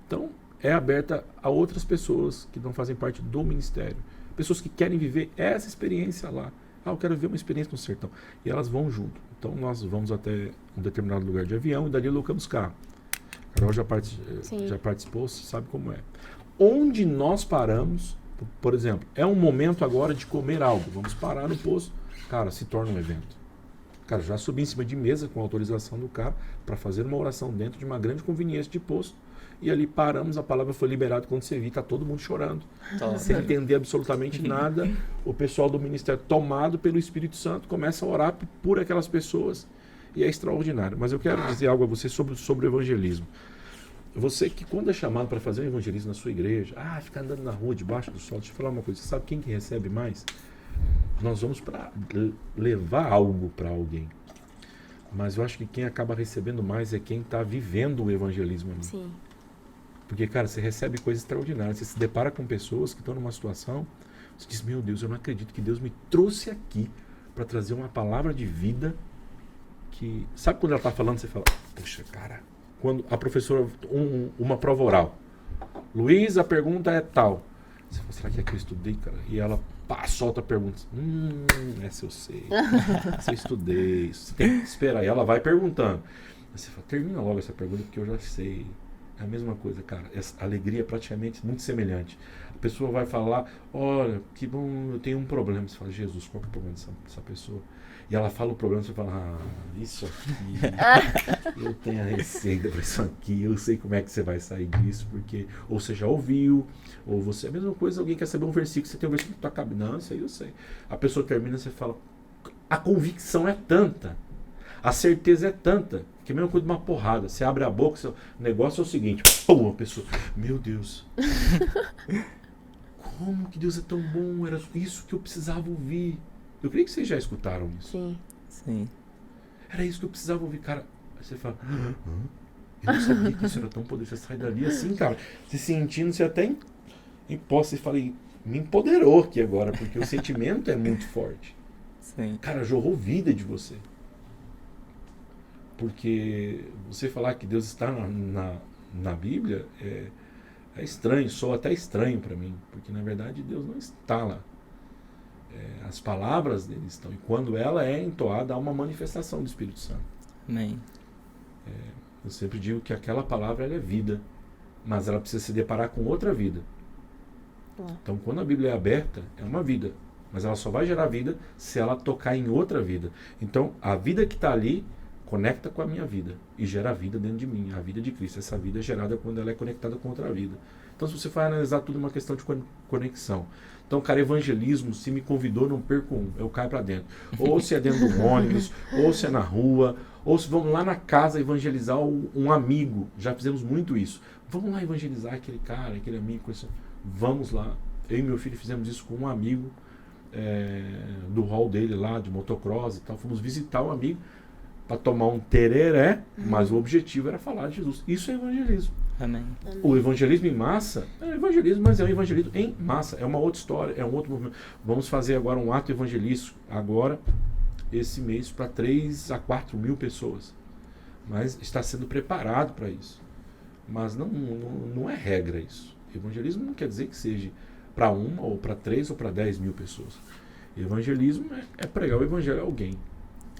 Então, é aberta a outras pessoas que não fazem parte do ministério. Pessoas que querem viver essa experiência lá. Eu quero viver uma experiência no sertão. E elas vão junto. Então, nós vamos até um determinado lugar de avião e dali alocamos carro. A Carol já participou, você sabe como é. Onde nós paramos, por exemplo, é um momento agora de comer algo. Vamos parar no posto. Cara, se torna um evento. Cara, já subi em cima de mesa com a autorização do cara para fazer uma oração dentro de uma grande conveniência de posto. E ali paramos, a palavra foi liberada. Quando você viu, está todo mundo chorando. Sem entender absolutamente nada. O pessoal do ministério, tomado pelo Espírito Santo, começa a orar por aquelas pessoas. E é extraordinário. Mas eu quero dizer algo a você sobre o evangelismo. Você que quando é chamado para fazer um evangelismo na sua igreja, fica andando na rua, debaixo do sol, deixa eu falar uma coisa. Você sabe quem que recebe mais? Nós vamos para levar algo para alguém. Mas eu acho que quem acaba recebendo mais é quem está vivendo o evangelismo ali. Sim. Porque, cara, você recebe coisas extraordinárias. Você se depara com pessoas que estão numa situação Você diz, meu Deus, eu não acredito que Deus me trouxe aqui para trazer uma palavra de vida que... Sabe quando ela está falando, você fala, poxa, cara, quando a professora, uma prova oral, Luiz, a pergunta é tal. Você fala, será que é que eu estudei, cara? E ela solta a pergunta. Essa eu sei. Essa eu estudei. Você tem que esperar. E ela vai perguntando. Você fala, termina logo essa pergunta porque eu já sei. É a mesma coisa, cara. Essa alegria é praticamente muito semelhante. A pessoa vai falar, olha, que bom, eu tenho um problema. Você fala, Jesus, qual que é o problema dessa pessoa? E ela fala o problema, você fala, isso aqui, eu tenho a receita para isso aqui, eu sei como é que você vai sair disso, porque ou você já ouviu, ou você... É a mesma coisa, alguém quer saber um versículo, você tem um versículo que tua cabeça, não, isso aí eu sei. A pessoa termina, você fala, a convicção é tanta, a certeza é tanta, que é a mesma coisa de uma porrada. Você abre a boca, o negócio é o seguinte, pum, a pessoa, meu Deus, como que Deus é tão bom, era isso que eu precisava ouvir. Eu creio que vocês já escutaram isso. Sim. Sim. Era isso que eu precisava ouvir, cara. Aí você fala, eu não sabia que isso era tão poderoso. Você sai dali assim, cara, se sentindo, você até em posse, fala, me empoderou aqui agora, porque o sentimento é muito forte. Sim. Cara, jorrou vida de você. Porque você falar que Deus está na Bíblia é estranho, soa até estranho para mim, porque na verdade Deus não está lá. As palavras dele estão, e quando ela é entoada, há uma manifestação do Espírito Santo. Amém. Eu sempre digo que aquela palavra ela é vida, mas ela precisa se deparar com outra vida. Então, quando a Bíblia é aberta, é uma vida, mas ela só vai gerar vida se ela tocar em outra vida. Então, a vida que está ali conecta com a minha vida e gera vida dentro de mim, a vida de Cristo. Essa vida é gerada quando ela é conectada com outra vida. Então, se você for analisar tudo, é uma questão de conexão. Então, cara, evangelismo, se me convidou, não perco um, eu caio para dentro. Ou se é dentro do ônibus, ou se é na rua, ou se vamos lá na casa evangelizar um amigo. Já fizemos muito isso. Vamos lá evangelizar aquele cara, aquele amigo. Vamos lá. Eu e meu filho fizemos isso com um amigo do hall dele lá, de motocross e tal. Fomos visitar um amigo para tomar um tereré, mas o objetivo era falar de Jesus. Isso é evangelismo. Amém. O evangelismo em massa é evangelismo, mas é um evangelismo em massa, é uma outra história, é um outro movimento. Vamos fazer agora um ato evangelístico, agora, esse mês, para 3 a 4 mil pessoas. Mas está sendo preparado para isso. Mas não é regra isso. Evangelismo não quer dizer que seja para 1 ou para 3 ou para 10 mil pessoas. Evangelismo é pregar o evangelho a alguém.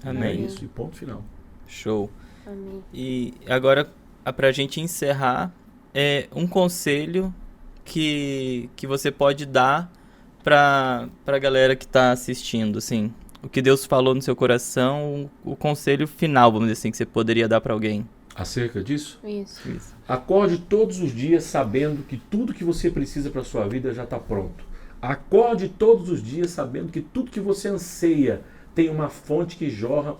Amém. É isso, e ponto final. Show. Amém. E agora, pra gente encerrar, um conselho que você pode dar pra galera que tá assistindo, assim, o que Deus falou no seu coração, o conselho final, vamos dizer assim, que você poderia dar pra alguém. Acerca disso? Isso. Acorde todos os dias sabendo que tudo que você precisa para a sua vida já está pronto. Acorde todos os dias sabendo que tudo que você anseia tem uma fonte que jorra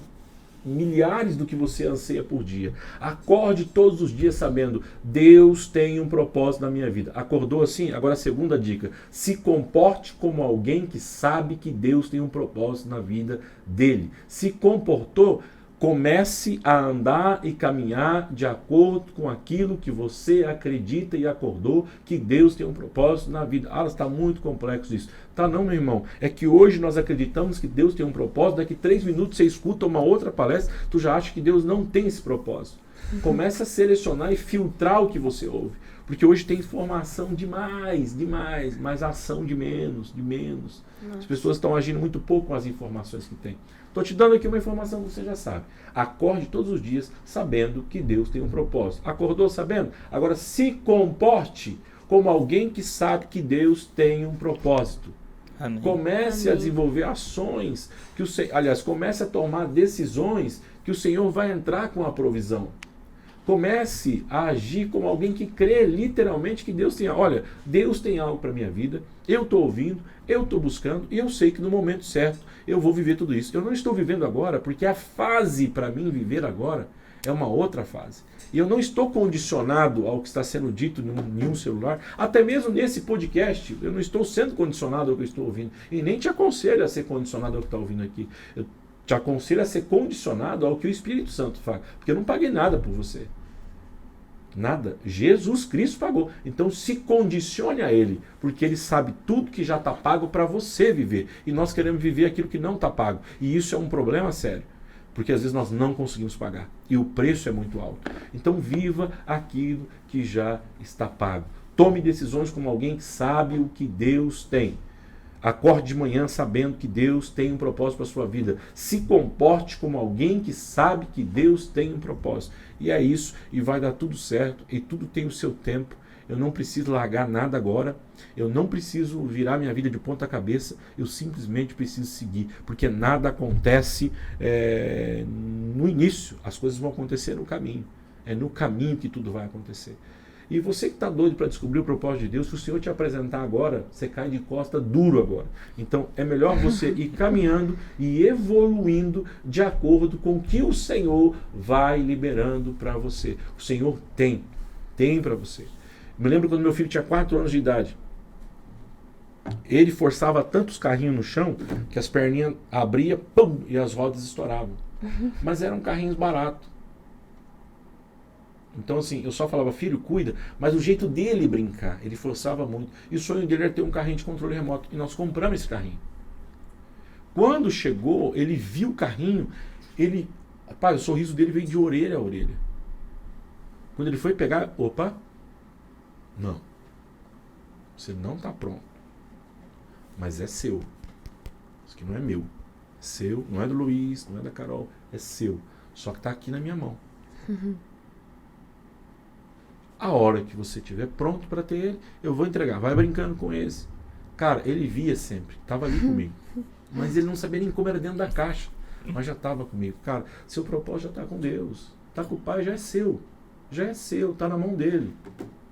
milhares do que você anseia por dia. Acorde todos os dias sabendo, Deus tem um propósito na minha vida. Acordou assim? Agora a segunda dica. Se comporte como alguém que sabe que Deus tem um propósito na vida dele. Se comportou, comece a andar e caminhar de acordo com aquilo que você acredita e acordou que Deus tem um propósito na vida. Está muito complexo isso. Tá não, meu irmão. É que hoje nós acreditamos que Deus tem um propósito, daqui 3 minutos você escuta uma outra palestra, tu já acha que Deus não tem esse propósito. Comece a selecionar e filtrar o que você ouve. Porque hoje tem informação demais, mas ação de menos. Nossa. As pessoas estão agindo muito pouco com as informações que têm. Estou te dando aqui uma informação que você já sabe. Acorde todos os dias sabendo que Deus tem um propósito. Acordou sabendo? Agora se comporte como alguém que sabe que Deus tem um propósito. Amém. Comece a desenvolver ações, comece a tomar decisões que o Senhor vai entrar com a provisão. Comece a agir como alguém que crê literalmente que Deus tem. Olha, Deus tem algo para a minha vida, eu estou ouvindo, eu estou buscando e eu sei que no momento certo eu vou viver tudo isso. Eu não estou vivendo agora porque a fase para mim viver agora é uma outra fase. E eu não estou condicionado ao que está sendo dito em nenhum celular. Até mesmo nesse podcast, eu não estou sendo condicionado ao que eu estou ouvindo. E nem te aconselho a ser condicionado ao que está ouvindo aqui. Eu te aconselho a ser condicionado ao que o Espírito Santo faz. Porque eu não paguei nada por você. Nada. Jesus Cristo pagou. Então se condicione a Ele, porque Ele sabe tudo que já está pago para você viver. E nós queremos viver aquilo que não está pago. E isso é um problema sério, porque às vezes nós não conseguimos pagar. E o preço é muito alto. Então viva aquilo que já está pago. Tome decisões como alguém que sabe o que Deus tem. Acorde de manhã sabendo que Deus tem um propósito para a sua vida. Se comporte como alguém que sabe que Deus tem um propósito. E é isso, e vai dar tudo certo, e tudo tem o seu tempo. Eu não preciso largar nada agora, eu não preciso virar minha vida de ponta cabeça, eu simplesmente preciso seguir, porque nada acontece no início, as coisas vão acontecer no caminho. É no caminho que tudo vai acontecer. E você que está doido para descobrir o propósito de Deus, se o Senhor te apresentar agora, você cai de costa duro agora. Então é melhor você ir caminhando e evoluindo de acordo com o que o Senhor vai liberando para você. O Senhor tem para você. Me lembro quando meu filho tinha 4 anos de idade. Ele forçava tantos carrinhos no chão que as perninhas abriam, pum, e as rodas estouravam. Mas eram carrinhos baratos. Então assim, eu só falava, filho, cuida, mas o jeito dele brincar, ele forçava muito. E o sonho dele era ter um carrinho de controle remoto. E nós compramos esse carrinho. Quando chegou, ele viu o carrinho, o sorriso dele veio de orelha a orelha. Quando ele foi pegar, opa, não, você não está pronto. Mas é seu. Isso aqui não é meu. É seu, não é do Luiz, não é da Carol, é seu. Só que está aqui na minha mão. A hora que você estiver pronto para ter ele, eu vou entregar. Vai brincando com esse. Cara, ele via sempre, estava ali comigo. Mas ele não sabia nem como era dentro da caixa. Mas já estava comigo. Cara, seu propósito já está com Deus. Está com o Pai, já é seu. Já é seu, está na mão dele.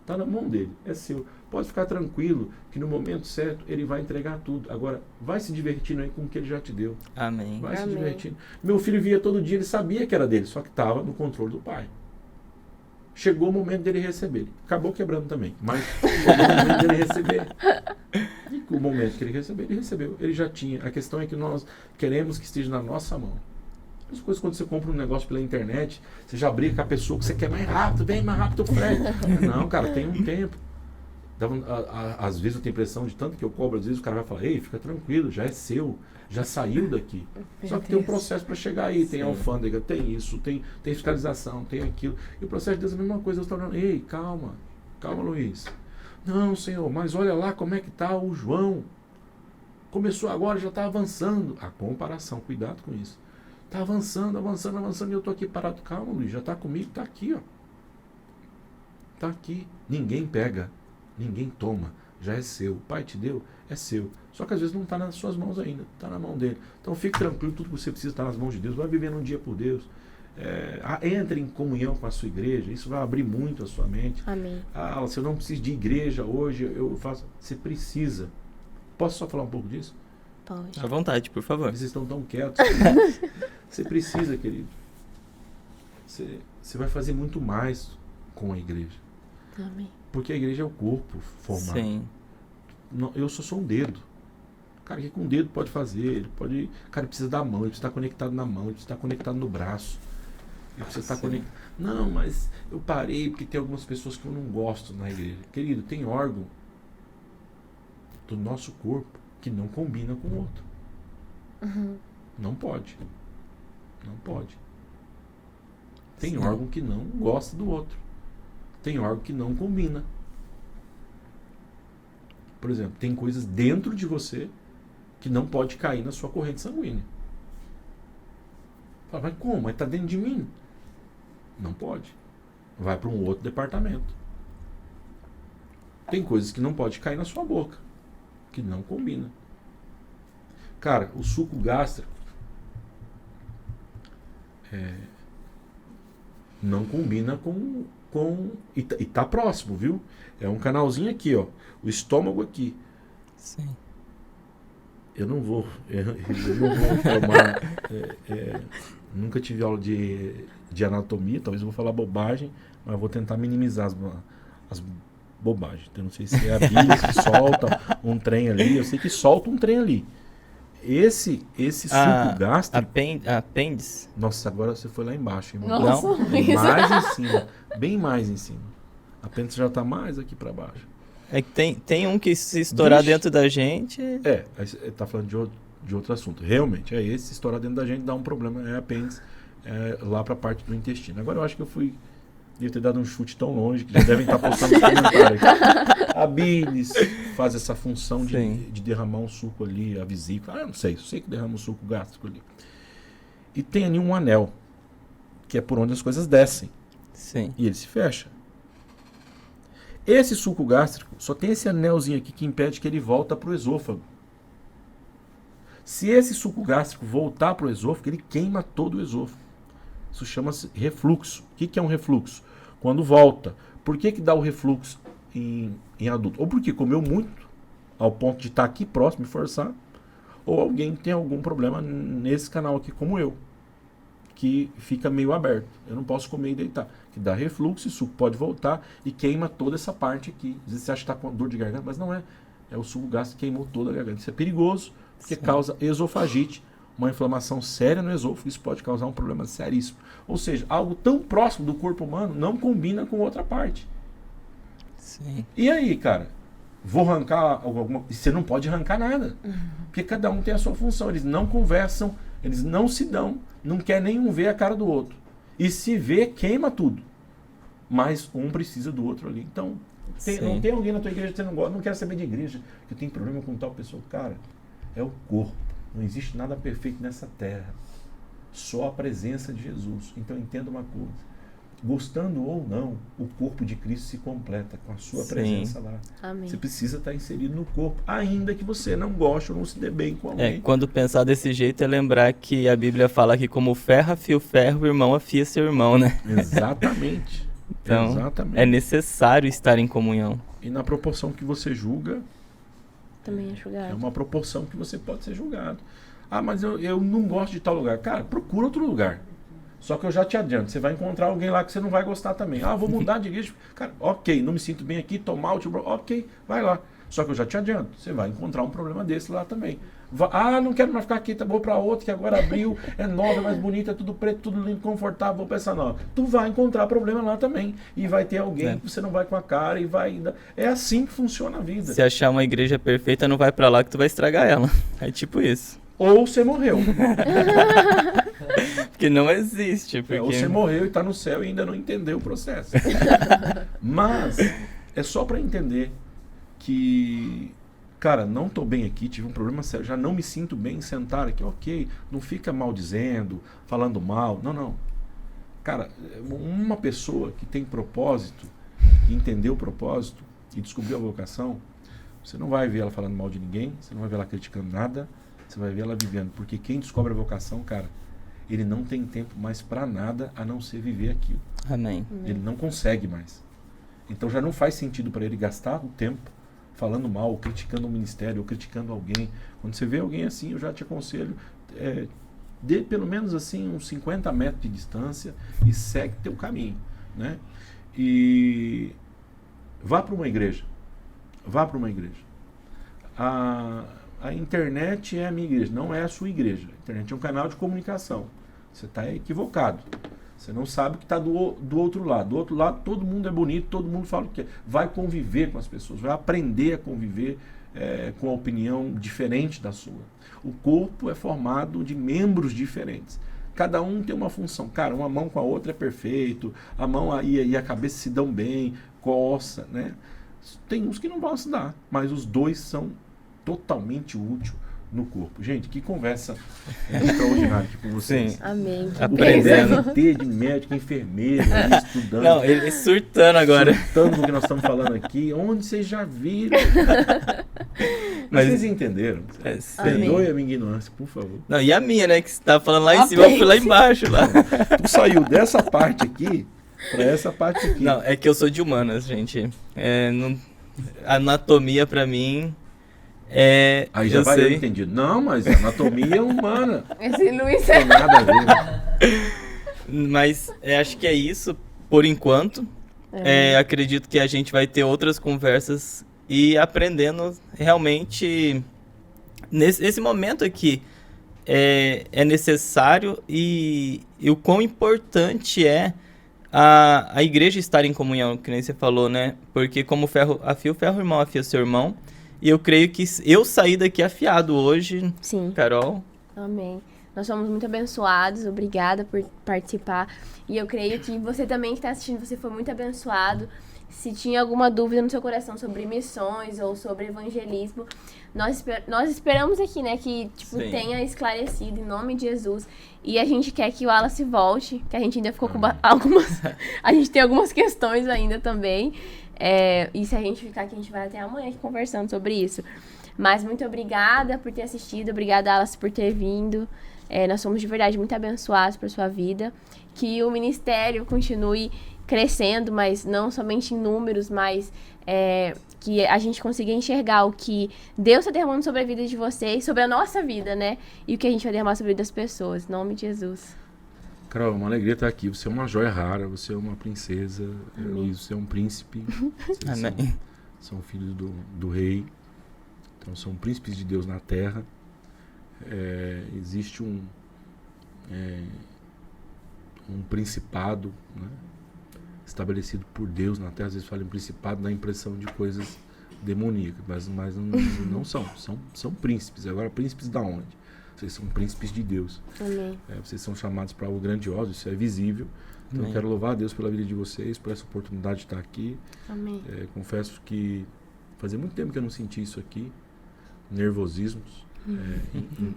Está na mão dele, é seu. Pode ficar tranquilo que no momento certo ele vai entregar tudo. Agora, vai se divertindo aí com o que ele já te deu. Amém. Vai se divertindo. Meu filho via todo dia, ele sabia que era dele, só que estava no controle do Pai. Chegou o momento dele receber. Acabou quebrando também, mas chegou o momento dele receber. E o momento que ele recebeu, ele recebeu. Ele já tinha. A questão é que nós queremos que esteja na nossa mão. As coisas quando você compra um negócio pela internet, você já briga com a pessoa que você quer mais rápido, vem mais rápido o frete. Não, cara, tem um tempo. Às vezes eu tenho a impressão de tanto que eu cobro, às vezes o cara vai falar, ei, fica tranquilo, já é seu, já saiu daqui. Só que tem um processo para chegar aí, tem alfândega, tem isso, tem fiscalização, tem aquilo. E o processo de Deus é a mesma coisa, eu estou falando, ei, calma, Luiz. Não, Senhor, mas olha lá como é que está o João. Começou agora, já está avançando. A comparação, cuidado com isso. Está avançando, e eu estou aqui parado. Calma, Luiz, já está comigo, está aqui, ó. Está aqui. Ninguém pega. Ninguém toma, já é seu. O Pai te deu, é seu. Só que às vezes não está nas suas mãos ainda, está na mão dele. Então fique tranquilo, tudo que você precisa está nas mãos de Deus. Vai vivendo um dia por Deus. Entre em comunhão com a sua igreja, isso vai abrir muito a sua mente. Amém. Se eu não preciso de igreja hoje, eu faço. Você precisa. Posso só falar um pouco disso? Pode. À vontade, por favor. Vocês estão tão quietos. Você precisa, querido. Você vai fazer muito mais com a igreja. Amém. Porque a igreja é o corpo formado. Sim. Eu só sou um dedo. Cara, o que com um dedo pode fazer? Ele pode. Cara, ele precisa da mão, ele precisa estar conectado na mão, ele precisa estar conectado no braço. Ele precisa estar conectado. Não, mas eu parei porque tem algumas pessoas que eu não gosto na igreja. Querido, tem órgão do nosso corpo que não combina com o outro. Uhum. Não pode. Não pode. Tem órgão que não gosta do outro. Tem órgão que não combina. Por exemplo, tem coisas dentro de você que não pode cair na sua corrente sanguínea. Fala, mas como? Mas está dentro de mim. Não pode. Vai para um outro departamento. Tem coisas que não pode cair na sua boca, que não combina. Cara, o suco gástrico não combina com e tá próximo, viu? É um canalzinho aqui, ó. O estômago aqui. Sim. Eu não vou formar. Nunca tive aula de anatomia, talvez eu vou falar bobagem, mas eu vou tentar minimizar as bobagens. Então, não sei se é a Bíblia que solta um trem ali. Eu sei que solta um trem ali. Esse suco gástrico... Apêndice? Nossa, agora você foi lá embaixo, irmão. Nossa, não, mais em cima. Bem mais em cima. apêndice já está mais aqui para baixo. É que tem um que se estourar dentro da gente... Aí você tá falando de outro assunto. Realmente, esse se estourar dentro da gente dá um problema, apêndice lá para a parte do intestino. Agora eu acho que eu devia ter dado um chute tão longe que já devem estar postando os comentários aqui. A bilis faz essa função de derramar um suco ali, a vesícula. Eu não sei, eu sei que derrama um suco gástrico ali. E tem ali um anel, que é por onde as coisas descem. Sim. E ele se fecha. Esse suco gástrico só tem esse anelzinho aqui que impede que ele volta para o esôfago. Se esse suco gástrico voltar para o esôfago, ele queima todo o esôfago. Isso chama-se refluxo. O que é um refluxo? Quando volta. Por que dá o refluxo em adulto? Ou porque comeu muito, ao ponto de estar aqui próximo e forçar, ou alguém tem algum problema nesse canal aqui, como eu, que fica meio aberto. Eu não posso comer e deitar. Que dá refluxo, o suco pode voltar e queima toda essa parte aqui. Às vezes você acha que está com dor de garganta, mas não é. É o suco gástrico que queimou toda a garganta. Isso é perigoso, porque causa esofagite, uma inflamação séria no esôfago. Isso pode causar um problema seríssimo. Ou seja, algo tão próximo do corpo humano não combina com outra parte. Sim. E aí, cara? Vou arrancar alguma... Você não pode arrancar nada. Porque cada um tem a sua função. Eles não conversam, eles não se dão, não quer nenhum ver a cara do outro. E se vê, queima tudo. Mas um precisa do outro ali. Então, não tem alguém na tua igreja que você não gosta, não quer saber de igreja, que tem problema com tal pessoa. Cara, é o corpo. Não existe nada perfeito nessa terra. Só a presença de Jesus. Então, entenda uma coisa. Gostando ou não, o corpo de Cristo se completa com a sua presença lá. Amém. Você precisa estar inserido no corpo, ainda que você não goste ou não se dê bem com alguém. Quando pensar desse jeito é lembrar que a Bíblia fala que como ferro afia o ferro, o irmão afia seu irmão, né? Exatamente. Então, exatamente. É necessário estar em comunhão. E na proporção que você julga, também é julgado. É uma proporção que você pode ser julgado. Ah, mas eu não gosto de tal lugar. Cara, procura outro lugar. Só que eu já te adianto, você vai encontrar alguém lá que você não vai gostar também. Ah, vou mudar de igreja. Cara, ok, não me sinto bem aqui, tô mal, ok, vai lá. Só que eu já te adianto, você vai encontrar um problema desse lá também. Não quero mais ficar aqui, vou para outro que agora abriu, é nova, é mais bonita, é tudo preto, tudo lindo, confortável, vou pensar nova. Tu vai encontrar problema lá também. E vai ter alguém que você não vai com a cara e vai... É assim que funciona a vida. Se achar uma igreja perfeita, não vai para lá que tu vai estragar ela. É tipo isso. Ou você morreu. Porque não existe. Porque... Ou você morreu e está no céu e ainda não entendeu o processo. Mas é só para entender que, cara, não estou bem aqui, tive um problema sério, já não me sinto bem em sentar aqui, ok, não fica maldizendo, falando mal, não. Cara, uma pessoa que tem propósito, que entendeu o propósito e descobriu a vocação, você não vai ver ela falando mal de ninguém, você não vai ver ela criticando nada, você vai ver ela vivendo, porque quem descobre a vocação, cara, ele não tem tempo mais para nada a não ser viver aquilo. Amém. Ele não consegue mais. Então já não faz sentido para ele gastar o tempo falando mal, ou criticando o ministério, ou criticando alguém. Quando você vê alguém assim, eu já te aconselho, dê pelo menos assim uns 50 metros de distância e segue teu caminho, né? E vá para uma igreja. Vá para uma igreja. A internet é a minha igreja, não é a sua igreja. A internet é um canal de comunicação. Você está equivocado. Você não sabe o que está do outro lado. Do outro lado, todo mundo é bonito, todo mundo fala o que quer. Vai conviver com as pessoas, vai aprender a conviver com a opinião diferente da sua. O corpo é formado de membros diferentes. Cada um tem uma função. Cara, uma mão com a outra é perfeito, a mão e a cabeça se dão bem, coça, né? Tem uns que não vão se dar, mas os dois são totalmente úteis no corpo. Gente, que conversa extraordinária aqui com vocês. Sim. Amém. Aprendendo. O DRT de médico, enfermeiro, estudando. Não, ele surtando agora. Surtando o que nós estamos falando aqui. Onde vocês já viram? Mas vocês entenderam. Perdoe a minha ignorância, por favor. Não, e a minha, né? Que você estava falando lá em cima, eu fui lá embaixo. Lá. Tu saiu dessa parte aqui para essa parte aqui. Não, é que eu sou de humanas, gente. Anatomia, para mim... Aí já vai eu entendido. Não, mas a anatomia é humana. Esse Luiz Não tem nada a ver. Mas acho que é isso por enquanto. Acredito que a gente vai ter outras conversas e aprendendo realmente nesse momento aqui é necessário e o quão importante é a igreja estar em comunhão, que nem você falou, né? Porque como ferro afia o ferro, irmão afia seu irmão. E eu creio que eu saí daqui afiado hoje. Sim. Carol. Amém. Nós somos muito abençoados, obrigada por participar. E eu creio que você também que está assistindo, você foi muito abençoado. Se tinha alguma dúvida no seu coração sobre missões ou sobre evangelismo, nós esperamos aqui, né, que tenha esclarecido em nome de Jesus. E a gente quer que o Wallace volte, que a gente ainda ficou com algumas... a gente tem algumas questões ainda também. E se a gente ficar aqui, a gente vai até amanhã aqui conversando sobre isso. Mas muito obrigada por ter assistido, obrigada, Wallace, por ter vindo. Nós somos de verdade muito abençoados por sua vida. Que o ministério continue crescendo, mas não somente em números, mas que a gente consiga enxergar o que Deus está derramando sobre a vida de vocês, sobre a nossa vida, né? E o que a gente vai derramar sobre a vida das pessoas. Em nome de Jesus. Carol, é uma alegria estar aqui. Você é uma joia rara, você é uma princesa, e você é um príncipe. Amém. São filhos do rei. Então são príncipes de Deus na terra. Existe um principado, né, estabelecido por Deus na terra. Às vezes falam em principado, dá a impressão de coisas demoníacas, mas não são príncipes. Agora, príncipes da onde? Vocês são príncipes de Deus. Amém. Vocês são chamados para algo grandioso, isso é visível. Então eu quero louvar a Deus pela vida de vocês, por essa oportunidade de estar aqui. Amém. Confesso que fazia muito tempo que eu não senti isso aqui, nervosismos,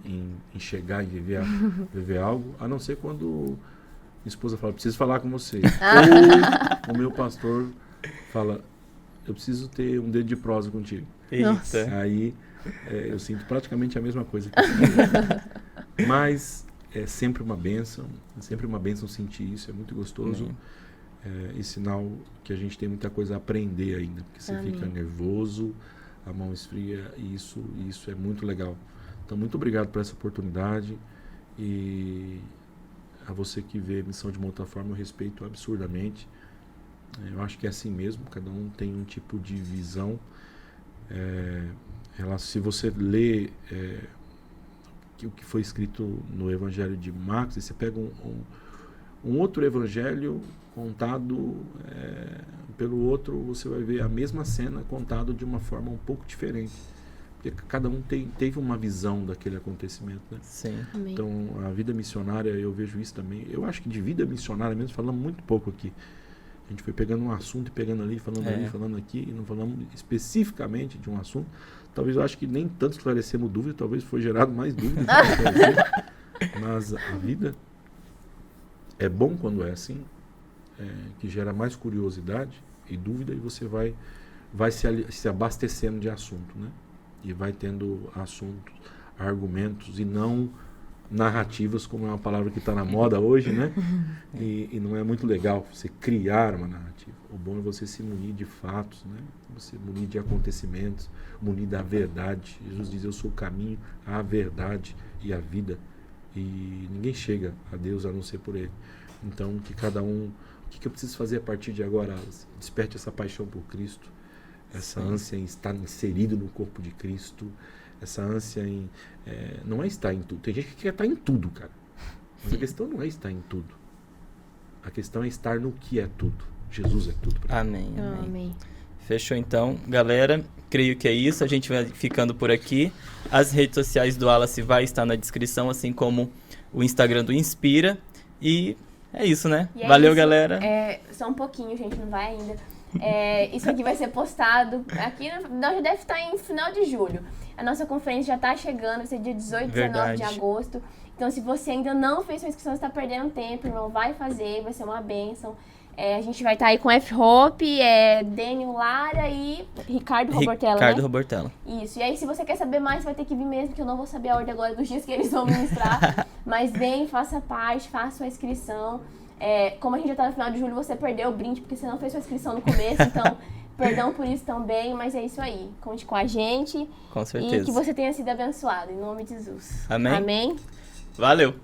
em chegar e viver algo, a não ser quando minha esposa fala, preciso falar com você. Ou o meu pastor fala, eu preciso ter um dedo de prosa contigo. Eita. Aí eu sinto praticamente a mesma coisa que mas é sempre uma bênção sentir isso, é muito gostoso. E sinal que a gente tem muita coisa a aprender ainda, porque você fica nervoso, a mão esfria, e isso é muito legal. Então, muito obrigado por essa oportunidade, e a você que vê a missão de uma outra forma, eu respeito absurdamente. Eu acho que é assim mesmo, cada um tem um tipo de visão. Se você lê o que foi escrito no Evangelho de Marcos, e você pega um outro evangelho contado pelo outro, você vai ver a mesma cena contada de uma forma um pouco diferente. Porque cada um teve uma visão daquele acontecimento, né? Sim. Amém. Então, a vida missionária, eu vejo isso também. Eu acho que de vida missionária mesmo, falamos muito pouco aqui. A gente foi pegando um assunto e pegando ali, falando aqui, e não falamos especificamente de um assunto. Talvez eu acho que nem tanto esclarecemos dúvida, talvez foi gerado mais dúvida. Mas a vida é bom quando é assim, que gera mais curiosidade e dúvida, e você vai se abastecendo de assunto, né? E vai tendo assuntos, argumentos, e não narrativas, como é uma palavra que está na moda hoje, né? E não é muito legal você criar uma narrativa. O bom é você se munir de fatos, né? Você munir de acontecimentos, munir da verdade. Jesus diz, eu sou o caminho, a verdade e a vida. E ninguém chega a Deus a não ser por Ele. Então, que cada um... O que eu preciso fazer a partir de agora? Desperte essa paixão por Cristo, essa ânsia em estar inserido no corpo de Cristo, essa ânsia em... não é estar em tudo. Tem gente que quer estar em tudo, cara. Mas a questão não é estar em tudo. A questão é estar no que é tudo. Jesus é tudo pra mim. Amém. Amém. Fechou então, galera. Creio que é isso. A gente vai ficando por aqui. As redes sociais do Wallace vai estar na descrição, assim como o Instagram do Inspira. E é isso, né? Valeu, isso, galera. Só um pouquinho, gente, não vai ainda. Isso aqui vai ser postado aqui, nós já deve estar em final de julho. A nossa conferência já está chegando, vai ser dia 18, 19 de agosto. Então, se você ainda não fez sua inscrição, você está perdendo tempo, irmão, vai fazer, vai ser uma bênção. A gente vai estar aí com F-Hope, Daniel Lara e Ricardo Robortella, Ricardo né? Robortella. Isso, e aí se você quer saber mais, você vai ter que vir mesmo, que eu não vou saber a ordem agora dos dias que eles vão ministrar. Mas vem, faça parte, faça sua inscrição. Como a gente já tá no final de julho, você perdeu o brinde, porque você não fez sua inscrição no começo, então perdão por isso também, mas é isso aí. Conte com a gente. Com certeza. E que você tenha sido abençoado, em nome de Jesus. Amém. Amém. Valeu.